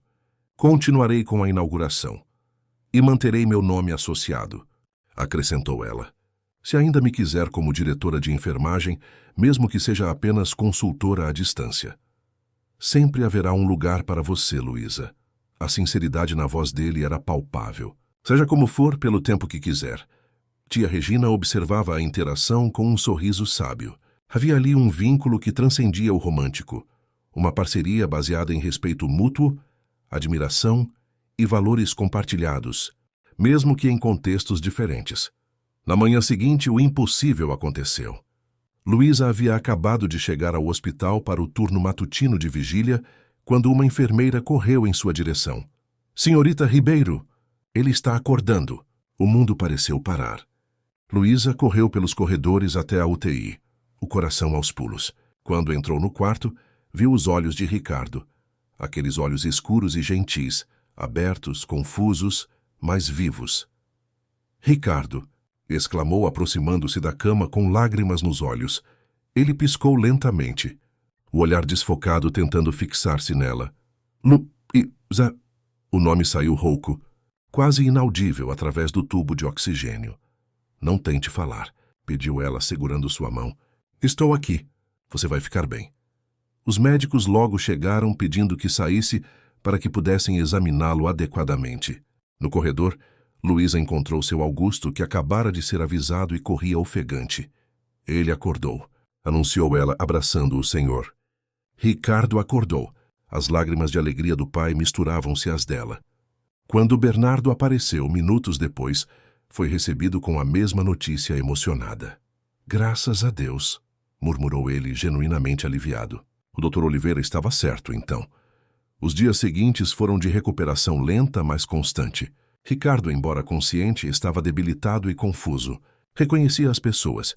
Continuarei com a inauguração. E manterei meu nome associado, acrescentou ela. Se ainda me quiser como diretora de enfermagem, mesmo que seja apenas consultora à distância. Sempre haverá um lugar para você, Luísa. A sinceridade na voz dele era palpável. Seja como for, pelo tempo que quiser. Tia Regina observava a interação com um sorriso sábio. Havia ali um vínculo que transcendia o romântico. Uma parceria baseada em respeito mútuo, admiração e valores compartilhados, mesmo que em contextos diferentes. Na manhã seguinte, o impossível aconteceu. Luísa havia acabado de chegar ao hospital para o turno matutino de vigília quando uma enfermeira correu em sua direção. Senhorita Ribeiro, ele está acordando. O mundo pareceu parar. Luísa correu pelos corredores até a UTI, o coração aos pulos. Quando entrou no quarto, viu os olhos de Ricardo. Aqueles olhos escuros e gentis, abertos, confusos, mas vivos. Ricardo, exclamou aproximando-se da cama com lágrimas nos olhos. Ele piscou lentamente, o olhar desfocado tentando fixar-se nela. Luísa. O nome saiu rouco, quase inaudível através do tubo de oxigênio. Não tente falar, pediu ela segurando sua mão. Estou aqui. Você vai ficar bem. Os médicos logo chegaram pedindo que saísse para que pudessem examiná-lo adequadamente. No corredor, Luísa encontrou seu Augusto, que acabara de ser avisado e corria ofegante. Ele acordou, anunciou ela abraçando o senhor. Ricardo acordou. As lágrimas de alegria do pai misturavam-se às dela. Quando Bernardo apareceu minutos depois, foi recebido com a mesma notícia emocionada. Graças a Deus, murmurou ele, genuinamente aliviado. O Dr. Oliveira estava certo, então. Os dias seguintes foram de recuperação lenta, mas constante. Ricardo, embora consciente, estava debilitado e confuso. Reconhecia as pessoas,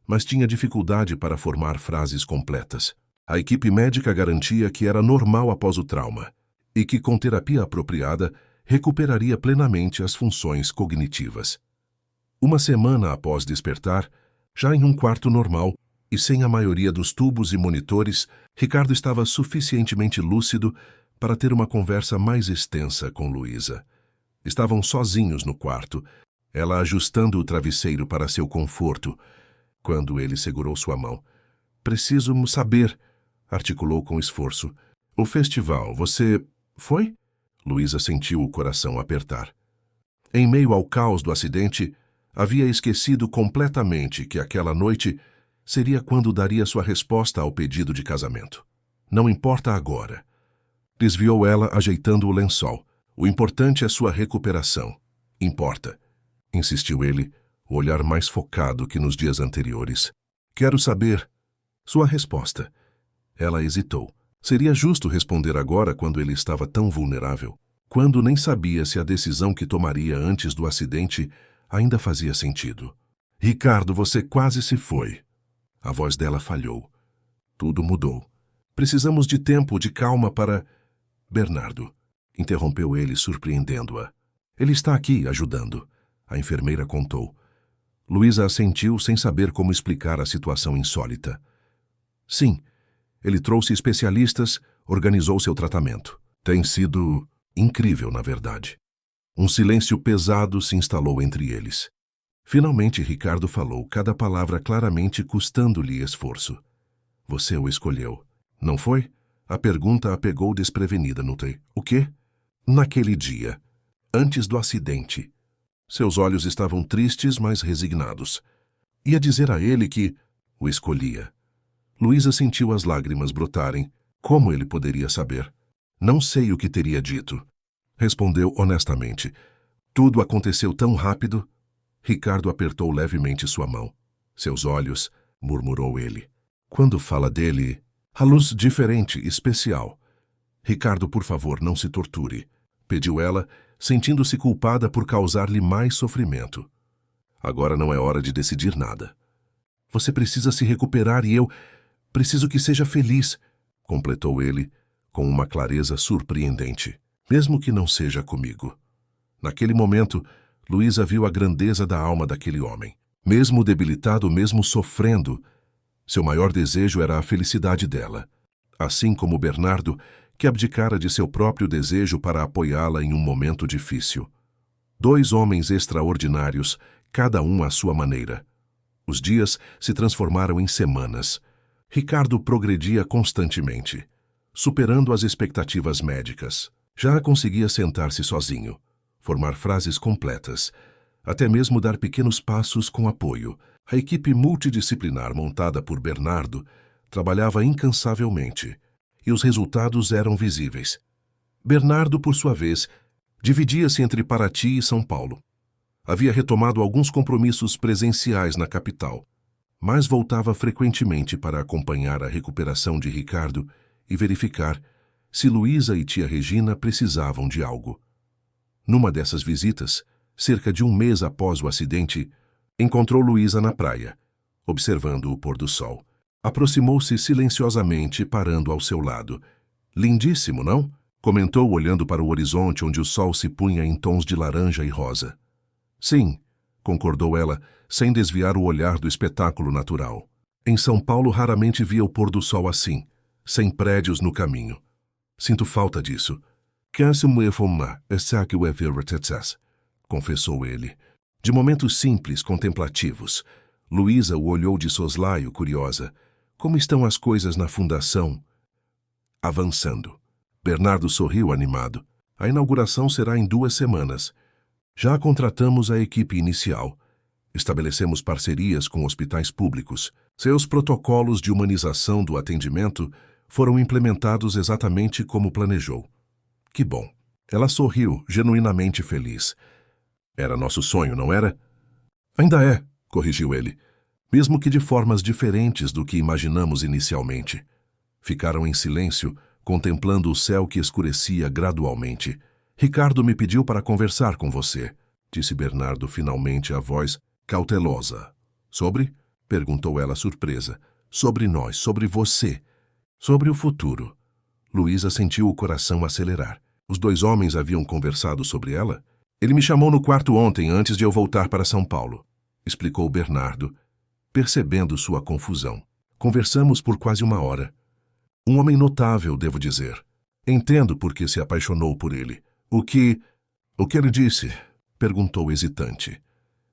mas tinha dificuldade para formar frases completas. A equipe médica garantia que era normal após o trauma e que, com terapia apropriada, recuperaria plenamente as funções cognitivas. Uma semana após despertar, já em um quarto normal, e sem a maioria dos tubos e monitores, Ricardo estava suficientemente lúcido para ter uma conversa mais extensa com Luísa. Estavam sozinhos no quarto, ela ajustando o travesseiro para seu conforto, quando ele segurou sua mão. "Preciso saber", articulou com esforço. "O festival, você foi?" Luísa sentiu o coração apertar. Em meio ao caos do acidente, havia esquecido completamente que aquela noite seria quando daria sua resposta ao pedido de casamento. "Não importa agora", desviou ela, ajeitando o lençol. "O importante é sua recuperação." "Importa", insistiu ele, o olhar mais focado que nos dias anteriores. "Quero saber sua resposta." Ela hesitou. Seria justo responder agora quando ele estava tão vulnerável, quando nem sabia se a decisão que tomaria antes do acidente ainda fazia sentido. "Ricardo, você quase se foi." A voz dela falhou. "Tudo mudou. Precisamos de tempo, de calma para..." "Bernardo", interrompeu ele, surpreendendo-a. "Ele está aqui, ajudando", a enfermeira contou. Luísa assentiu sem saber como explicar a situação insólita. "Sim, ele trouxe especialistas, organizou seu tratamento. Tem sido incrível, na verdade." Um silêncio pesado se instalou entre eles. Finalmente, Ricardo falou, cada palavra claramente custando-lhe esforço. "Você o escolheu, não foi?" A pergunta a pegou desprevenida, notei. "O quê?" "Naquele dia, antes do acidente." Seus olhos estavam tristes, mas resignados. Ia dizer a ele que o escolhia. Luísa sentiu as lágrimas brotarem. Como ele poderia saber? "Não sei o que teria dito", respondeu honestamente. "Tudo aconteceu tão rápido." Ricardo apertou levemente sua mão. "Seus olhos", murmurou ele. "Quando fala dele, a luz diferente, especial." "Ricardo, por favor, não se torture", pediu ela, sentindo-se culpada por causar-lhe mais sofrimento. "Agora não é hora de decidir nada. Você precisa se recuperar e eu preciso que seja feliz", completou ele, com uma clareza surpreendente. "Mesmo que não seja comigo." Naquele momento, Luísa viu a grandeza da alma daquele homem. Mesmo debilitado, mesmo sofrendo, seu maior desejo era a felicidade dela. Assim como Bernardo, que abdicara de seu próprio desejo para apoiá-la em um momento difícil. 2 homens extraordinários, cada um à sua maneira. Os dias se transformaram em semanas. Ricardo progredia constantemente, superando as expectativas médicas. Já conseguia sentar-se sozinho, formar frases completas, até mesmo dar pequenos passos com apoio. A equipe multidisciplinar montada por Bernardo trabalhava incansavelmente, e os resultados eram visíveis. Bernardo, por sua vez, dividia-se entre Paraty e São Paulo. Havia retomado alguns compromissos presenciais na capital, mas voltava frequentemente para acompanhar a recuperação de Ricardo e verificar se Luísa e tia Regina precisavam de algo. Numa dessas visitas, cerca de 1 mês após o acidente, encontrou Luísa na praia, observando o pôr do sol. Aproximou-se silenciosamente, parando ao seu lado. "Lindíssimo, não?" comentou, olhando para o horizonte onde o sol se punha em tons de laranja e rosa. "Sim", concordou ela, sem desviar o olhar do espetáculo natural. Em São Paulo raramente via o pôr do sol assim, sem prédios no caminho. "Sinto falta disso." Confessou ele. De momentos simples, contemplativos. Luísa o olhou de soslaio, curiosa. "Como estão as coisas na fundação?" "Avançando." Bernardo sorriu animado. "A inauguração será em 2 semanas. Já contratamos a equipe inicial. Estabelecemos parcerias com hospitais públicos. Seus protocolos de humanização do atendimento foram implementados exatamente como planejou." "Que bom." Ela sorriu, genuinamente feliz. "Era nosso sonho, não era?" "Ainda é", corrigiu ele, "mesmo que de formas diferentes do que imaginamos inicialmente." Ficaram em silêncio, contemplando o céu que escurecia gradualmente. "Ricardo me pediu para conversar com você", disse Bernardo finalmente, a voz cautelosa. "Sobre?" perguntou ela surpresa. "Sobre nós, sobre você, sobre o futuro." Luísa sentiu o coração acelerar. Os 2 homens haviam conversado sobre ela? "Ele me chamou no quarto ontem, antes de eu voltar para São Paulo", explicou Bernardo, percebendo sua confusão. Conversamos por quase 1 hora. Um homem notável, devo dizer. Entendo por que se apaixonou por ele. O que ele disse? Perguntou hesitante.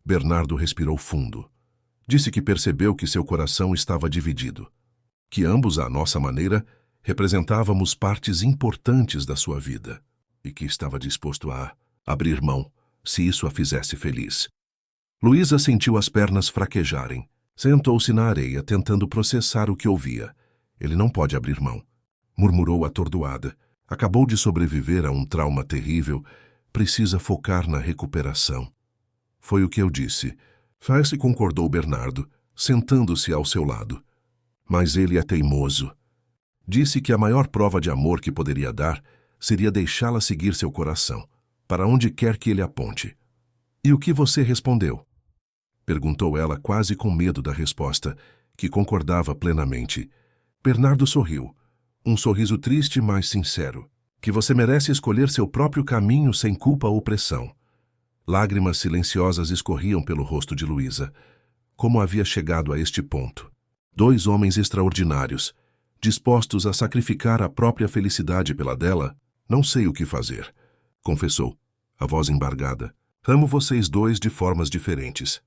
Bernardo respirou fundo. Disse que percebeu que seu coração estava dividido. Que ambos, à nossa maneira, representávamos partes importantes da sua vida. E que estava disposto a abrir mão, se isso a fizesse feliz. Luísa sentiu as pernas fraquejarem. Sentou-se na areia, tentando processar o que ouvia. Ele não pode abrir mão, murmurou atordoada. Acabou de sobreviver a um trauma terrível. Precisa focar na recuperação. Foi o que eu disse. Faz-se, concordou Bernardo, sentando-se ao seu lado. Mas ele é teimoso. Disse que a maior prova de amor que poderia dar seria deixá-la seguir seu coração, para onde quer que ele aponte. E o que você respondeu? Perguntou ela quase com medo da resposta, que concordava plenamente. Bernardo sorriu. Um sorriso triste, mas sincero. Que você merece escolher seu próprio caminho sem culpa ou pressão. Lágrimas silenciosas escorriam pelo rosto de Luísa. Como havia chegado a este ponto? 2 homens extraordinários, dispostos a sacrificar a própria felicidade pela dela. Não sei o que fazer, confessou, a voz embargada. Amo vocês 2 de formas diferentes.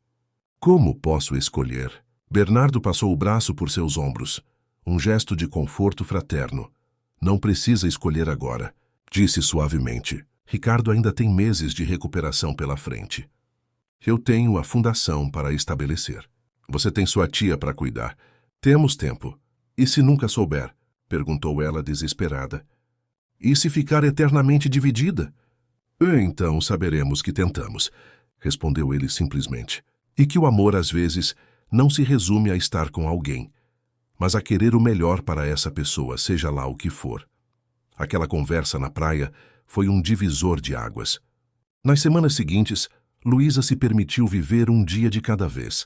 Como posso escolher? Bernardo passou o braço por seus ombros. Um gesto de conforto fraterno. Não precisa escolher agora, disse suavemente. Ricardo ainda tem meses de recuperação pela frente. Eu tenho a fundação para estabelecer. Você tem sua tia para cuidar. Temos tempo. E se nunca souber? Perguntou ela desesperada. E se ficar eternamente dividida? Então saberemos que tentamos, respondeu ele simplesmente. E que o amor, às vezes, não se resume a estar com alguém, mas a querer o melhor para essa pessoa, seja lá o que for. Aquela conversa na praia foi um divisor de águas. Nas semanas seguintes, Luísa se permitiu viver um dia de cada vez,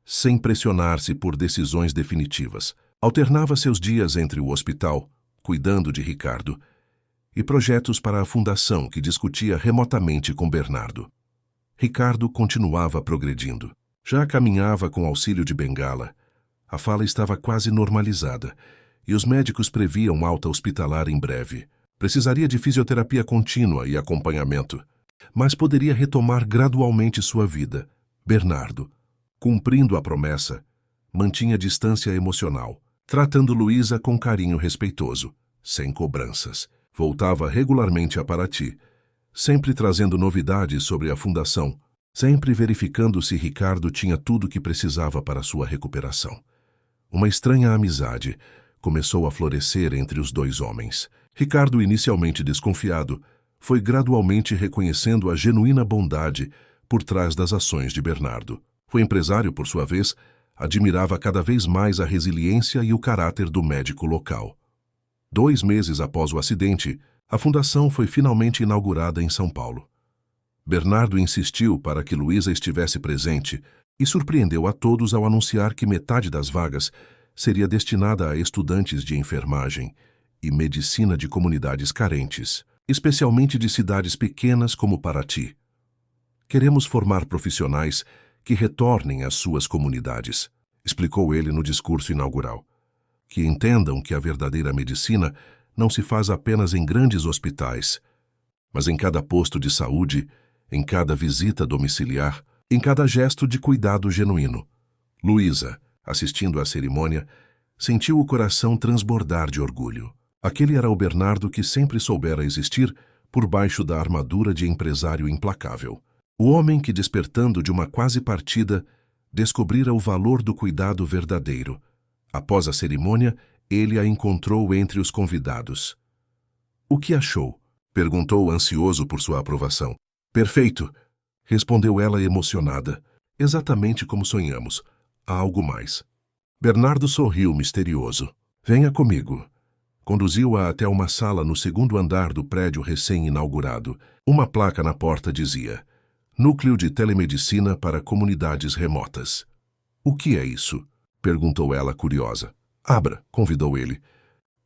sem pressionar-se por decisões definitivas. Alternava seus dias entre o hospital, cuidando de Ricardo, e projetos para a fundação que discutia remotamente com Bernardo. Ricardo continuava progredindo. Já caminhava com auxílio de bengala. A fala estava quase normalizada, e os médicos previam alta hospitalar em breve. Precisaria de fisioterapia contínua e acompanhamento, mas poderia retomar gradualmente sua vida. Bernardo, cumprindo a promessa, mantinha distância emocional, tratando Luísa com carinho respeitoso, sem cobranças. Voltava regularmente a Paraty, sempre trazendo novidades sobre a fundação, sempre verificando se Ricardo tinha tudo o que precisava para sua recuperação. Uma estranha amizade começou a florescer entre os 2 homens. Ricardo, inicialmente desconfiado, foi gradualmente reconhecendo a genuína bondade por trás das ações de Bernardo. O empresário, por sua vez, admirava cada vez mais a resiliência e o caráter do médico local. 2 meses após o acidente, a fundação foi finalmente inaugurada em São Paulo. Bernardo insistiu para que Luísa estivesse presente e surpreendeu a todos ao anunciar que metade das vagas seria destinada a estudantes de enfermagem e medicina de comunidades carentes, especialmente de cidades pequenas como Paraty. Queremos formar profissionais que retornem às suas comunidades, explicou ele no discurso inaugural. Que entendam que a verdadeira medicina não se faz apenas em grandes hospitais, mas em cada posto de saúde, em cada visita domiciliar, em cada gesto de cuidado genuíno. Luísa, assistindo à cerimônia, sentiu o coração transbordar de orgulho. Aquele era o Bernardo que sempre soubera existir por baixo da armadura de empresário implacável. O homem que, despertando de uma quase partida, descobrira o valor do cuidado verdadeiro. Após a cerimônia, ele a encontrou entre os convidados. O que achou? Perguntou ansioso por sua aprovação. Perfeito, respondeu ela emocionada. Exatamente como sonhamos. Há algo mais. Bernardo sorriu misterioso. Venha comigo. Conduziu-a até uma sala no 2º andar do prédio recém-inaugurado. Uma placa na porta dizia: Núcleo de Telemedicina para Comunidades Remotas. O que é isso? Perguntou ela curiosa. Abra, convidou ele,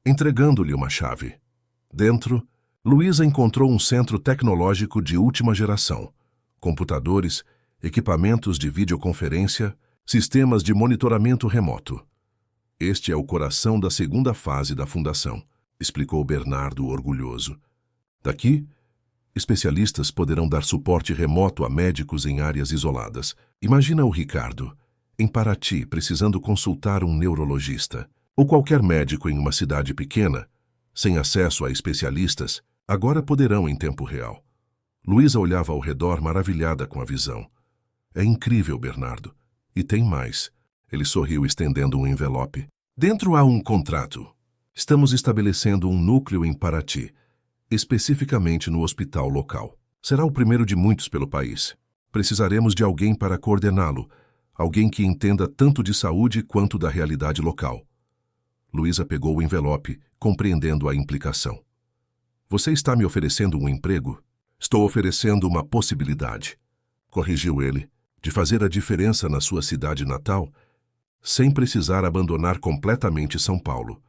entregando-lhe uma chave. Dentro, Luísa encontrou um centro tecnológico de última geração. Computadores, equipamentos de videoconferência, sistemas de monitoramento remoto. Este é o coração da segunda fase da fundação, explicou Bernardo orgulhoso. Daqui, especialistas poderão dar suporte remoto a médicos em áreas isoladas. Imagina o Ricardo, em Paraty, precisando consultar um neurologista, ou qualquer médico em uma cidade pequena, sem acesso a especialistas, agora poderão em tempo real. Luísa olhava ao redor maravilhada com a visão. É incrível, Bernardo. E tem mais. Ele sorriu estendendo um envelope. Dentro há um contrato. Estamos estabelecendo um núcleo em Paraty, especificamente no hospital local. Será o primeiro de muitos pelo país. Precisaremos de alguém para coordená-lo, alguém que entenda tanto de saúde quanto da realidade local. Luísa pegou o envelope, compreendendo a implicação. Você está me oferecendo um emprego? Estou oferecendo uma possibilidade, corrigiu ele, de fazer a diferença na sua cidade natal, sem precisar abandonar completamente São Paulo,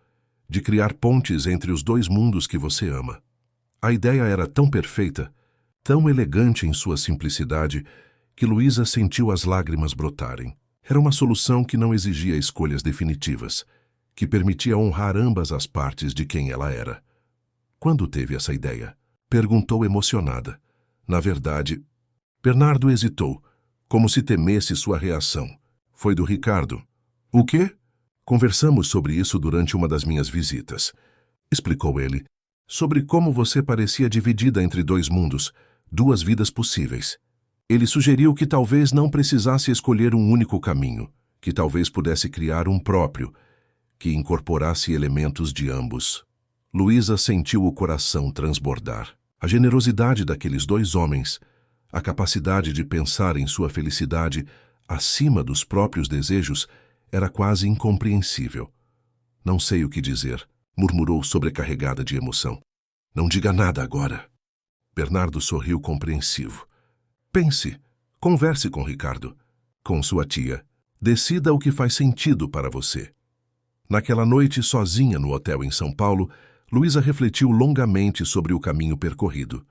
de criar pontes entre os dois mundos que você ama. A ideia era tão perfeita, tão elegante em sua simplicidade, que Luísa sentiu as lágrimas brotarem. Era uma solução que não exigia escolhas definitivas, que permitia honrar ambas as partes de quem ela era. Quando teve essa ideia? Perguntou emocionada. Na verdade, Bernardo hesitou, como se temesse sua reação. Foi do Ricardo. O quê? Conversamos sobre isso durante uma das minhas visitas. Explicou ele. Sobre como você parecia dividida entre dois mundos, duas vidas possíveis. Ele sugeriu que talvez não precisasse escolher um único caminho, que talvez pudesse criar um próprio, que incorporasse elementos de ambos. Luísa sentiu o coração transbordar. A generosidade daqueles dois homens, a capacidade de pensar em sua felicidade acima dos próprios desejos, era quase incompreensível. Não sei o que dizer, murmurou sobrecarregada de emoção. Não diga nada agora. Bernardo sorriu compreensivo. Pense, converse com Ricardo, com sua tia. Decida o que faz sentido para você. Naquela noite, sozinha no hotel em São Paulo, Luísa refletiu longamente sobre o caminho percorrido.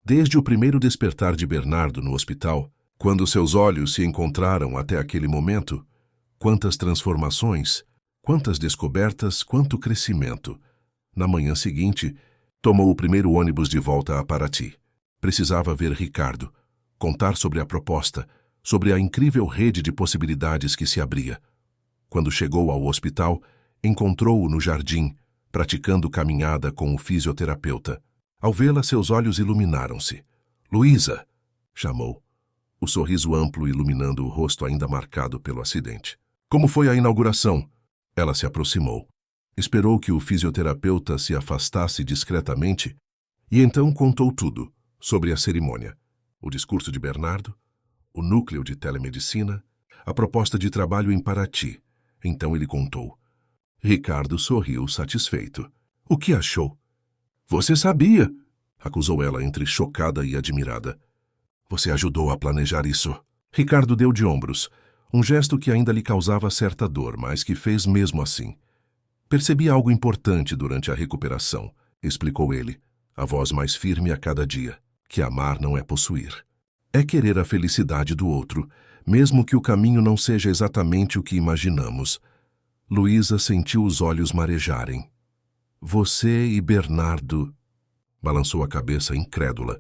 Desde o primeiro despertar de Bernardo no hospital, quando seus olhos se encontraram até aquele momento, quantas transformações, quantas descobertas, quanto crescimento. Na manhã seguinte, tomou o primeiro ônibus de volta a Paraty. Precisava ver Ricardo, contar sobre a proposta, sobre a incrível rede de possibilidades que se abria. Quando chegou ao hospital, encontrou-o no jardim, praticando caminhada com o fisioterapeuta. Ao vê-la, seus olhos iluminaram-se. Luísa! Chamou, o sorriso amplo iluminando o rosto ainda marcado pelo acidente. Como foi a inauguração? Ela se aproximou. Esperou que o fisioterapeuta se afastasse discretamente e então contou tudo sobre a cerimônia. O discurso de Bernardo, o núcleo de telemedicina, a proposta de trabalho em Paraty. Então ele contou. Ricardo sorriu satisfeito. O que achou? Você sabia, acusou ela entre chocada e admirada. Você ajudou a planejar isso. Ricardo deu de ombros, um gesto que ainda lhe causava certa dor, mas que fez mesmo assim. Percebi algo importante durante a recuperação, explicou ele, a voz mais firme a cada dia, que amar não é possuir. É querer a felicidade do outro, mesmo que o caminho não seja exatamente o que imaginamos. Luísa sentiu os olhos marejarem. Você e Bernardo... Balançou a cabeça incrédula.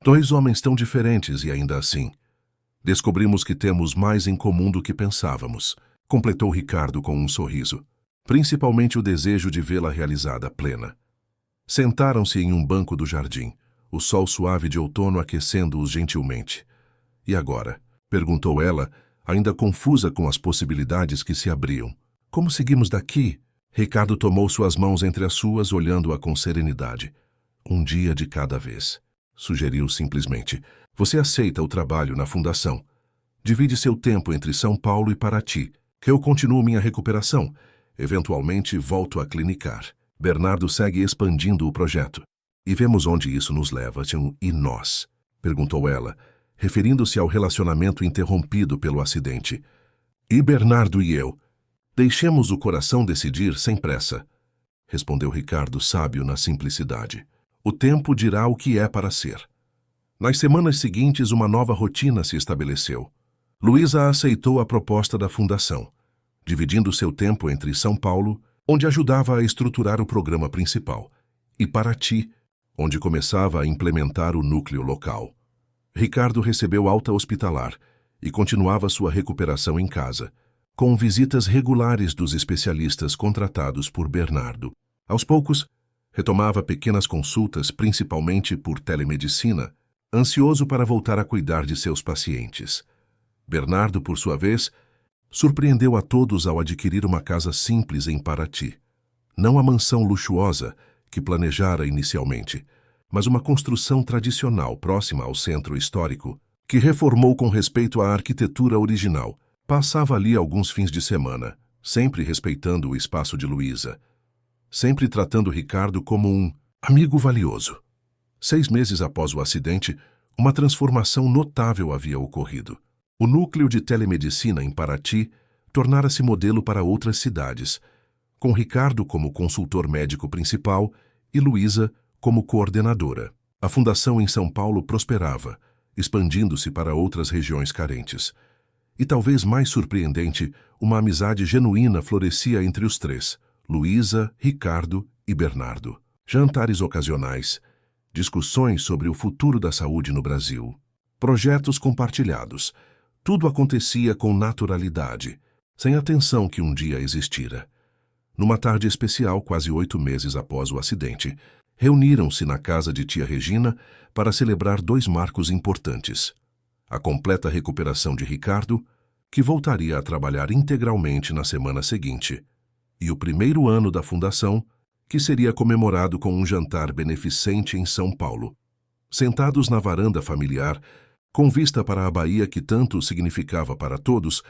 Dois homens tão diferentes e ainda assim. Descobrimos que temos mais em comum do que pensávamos, completou Ricardo com um sorriso. Principalmente o desejo de vê-la realizada plena. Sentaram-se em um banco do jardim, o sol suave de outono aquecendo-os gentilmente. E agora? Perguntou ela, ainda confusa com as possibilidades que se abriam. Como seguimos daqui? Ricardo tomou suas mãos entre as suas, olhando-a com serenidade. Um dia de cada vez. Sugeriu simplesmente. Você aceita o trabalho na fundação. Divide seu tempo entre São Paulo e Paraty, que eu continuo minha recuperação. Eventualmente volto a clinicar. Bernardo segue expandindo o projeto. E vemos onde isso nos leva. E nós? Perguntou ela, referindo-se ao relacionamento interrompido pelo acidente. E Bernardo e eu? Deixemos o coração decidir sem pressa, respondeu Ricardo sábio na simplicidade. O tempo dirá o que é para ser. Nas semanas seguintes, uma nova rotina se estabeleceu. Luísa aceitou a proposta da fundação. dividindo seu tempo entre São Paulo, onde ajudava a estruturar o programa principal, e Paraty, onde começava a implementar o núcleo local. Ricardo recebeu alta hospitalar e continuava sua recuperação em casa, com visitas regulares dos especialistas contratados por Bernardo. Aos poucos, retomava pequenas consultas, principalmente por telemedicina, ansioso para voltar a cuidar de seus pacientes. Bernardo, por sua vez, surpreendeu a todos ao adquirir uma casa simples em Paraty. Não a mansão luxuosa que planejara inicialmente, mas uma construção tradicional próxima ao centro histórico, que reformou com respeito à arquitetura original. Passava ali alguns fins de semana, sempre respeitando o espaço de Luísa, sempre tratando Ricardo como um amigo valioso. 6 meses após o acidente, uma transformação notável havia ocorrido. O núcleo de telemedicina em Paraty tornara-se modelo para outras cidades, com Ricardo como consultor médico principal e Luísa como coordenadora. A fundação em São Paulo prosperava, expandindo-se para outras regiões carentes. E talvez mais surpreendente, uma amizade genuína florescia entre os três, Luísa, Ricardo e Bernardo. Jantares ocasionais, discussões sobre o futuro da saúde no Brasil, projetos compartilhados. Tudo acontecia com naturalidade, sem a tensão que um dia existira. Numa tarde especial, quase 8 meses após o acidente, reuniram-se na casa de tia Regina para celebrar 2 marcos importantes: a completa recuperação de Ricardo, que voltaria a trabalhar integralmente na semana seguinte, e o primeiro ano da fundação, que seria comemorado com um jantar beneficente em São Paulo. Sentados na varanda familiar, com vista para a Bahia que tanto significava para todos,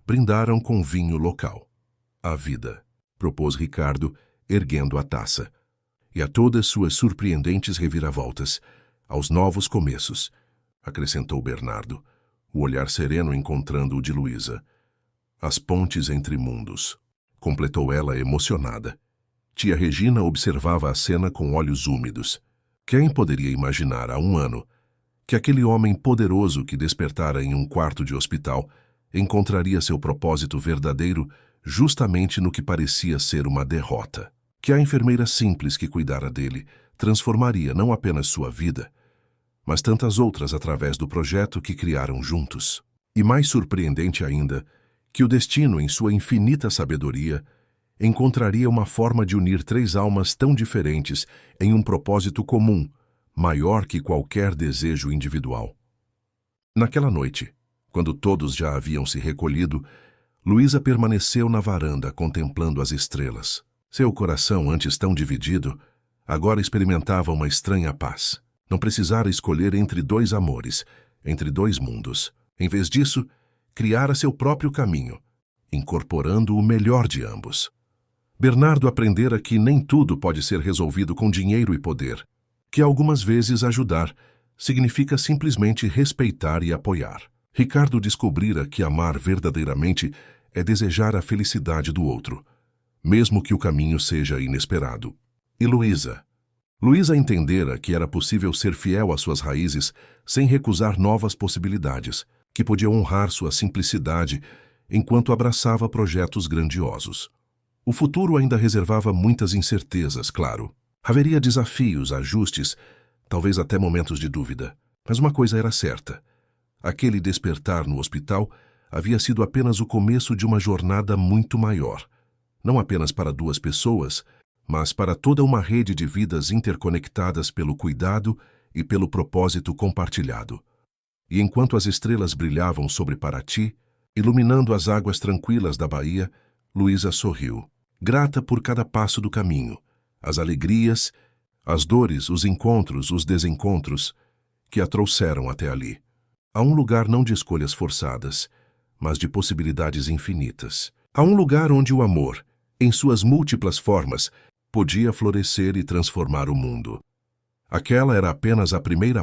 brindaram com vinho local. A vida, propôs Ricardo, erguendo a taça. E a todas suas surpreendentes reviravoltas, aos novos começos, acrescentou Bernardo, o olhar sereno encontrando o de Luísa. As pontes entre mundos, completou ela emocionada. Tia Regina observava a cena com olhos úmidos. Quem poderia imaginar há 1 ano que aquele homem poderoso que despertara em um quarto de hospital encontraria seu propósito verdadeiro justamente no que parecia ser uma derrota? Que a enfermeira simples que cuidara dele transformaria não apenas sua vida, mas tantas outras através do projeto que criaram juntos. E mais surpreendente ainda, que o destino, em sua infinita sabedoria, encontraria uma forma de unir 3 almas tão diferentes em um propósito comum, maior que qualquer desejo individual. Naquela noite, quando todos já haviam se recolhido, Luísa permaneceu na varanda contemplando as estrelas. Seu coração, antes tão dividido, agora experimentava uma estranha paz. Não precisara escolher entre 2 amores, entre 2 mundos. Em vez disso, criara seu próprio caminho, incorporando o melhor de ambos. Bernardo aprendera que nem tudo pode ser resolvido com dinheiro e poder, que algumas vezes ajudar significa simplesmente respeitar e apoiar. Ricardo descobrira que amar verdadeiramente é desejar a felicidade do outro, mesmo que o caminho seja inesperado. E Luísa? Luísa entendera que era possível ser fiel às suas raízes sem recusar novas possibilidades, que podia honrar sua simplicidade enquanto abraçava projetos grandiosos. O futuro ainda reservava muitas incertezas, claro. Haveria desafios, ajustes, talvez até momentos de dúvida. Mas uma coisa era certa: aquele despertar no hospital havia sido apenas o começo de uma jornada muito maior. Não apenas para 2 pessoas, mas para toda uma rede de vidas interconectadas pelo cuidado e pelo propósito compartilhado. E enquanto as estrelas brilhavam sobre Paraty, iluminando as águas tranquilas da Bahia, Luísa sorriu, grata por cada passo do caminho, as alegrias, as dores, os encontros, os desencontros que a trouxeram até ali. A um lugar não de escolhas forçadas, mas de possibilidades infinitas. A um lugar onde o amor, em suas múltiplas formas, podia florescer e transformar o mundo. Aquela era apenas a primeira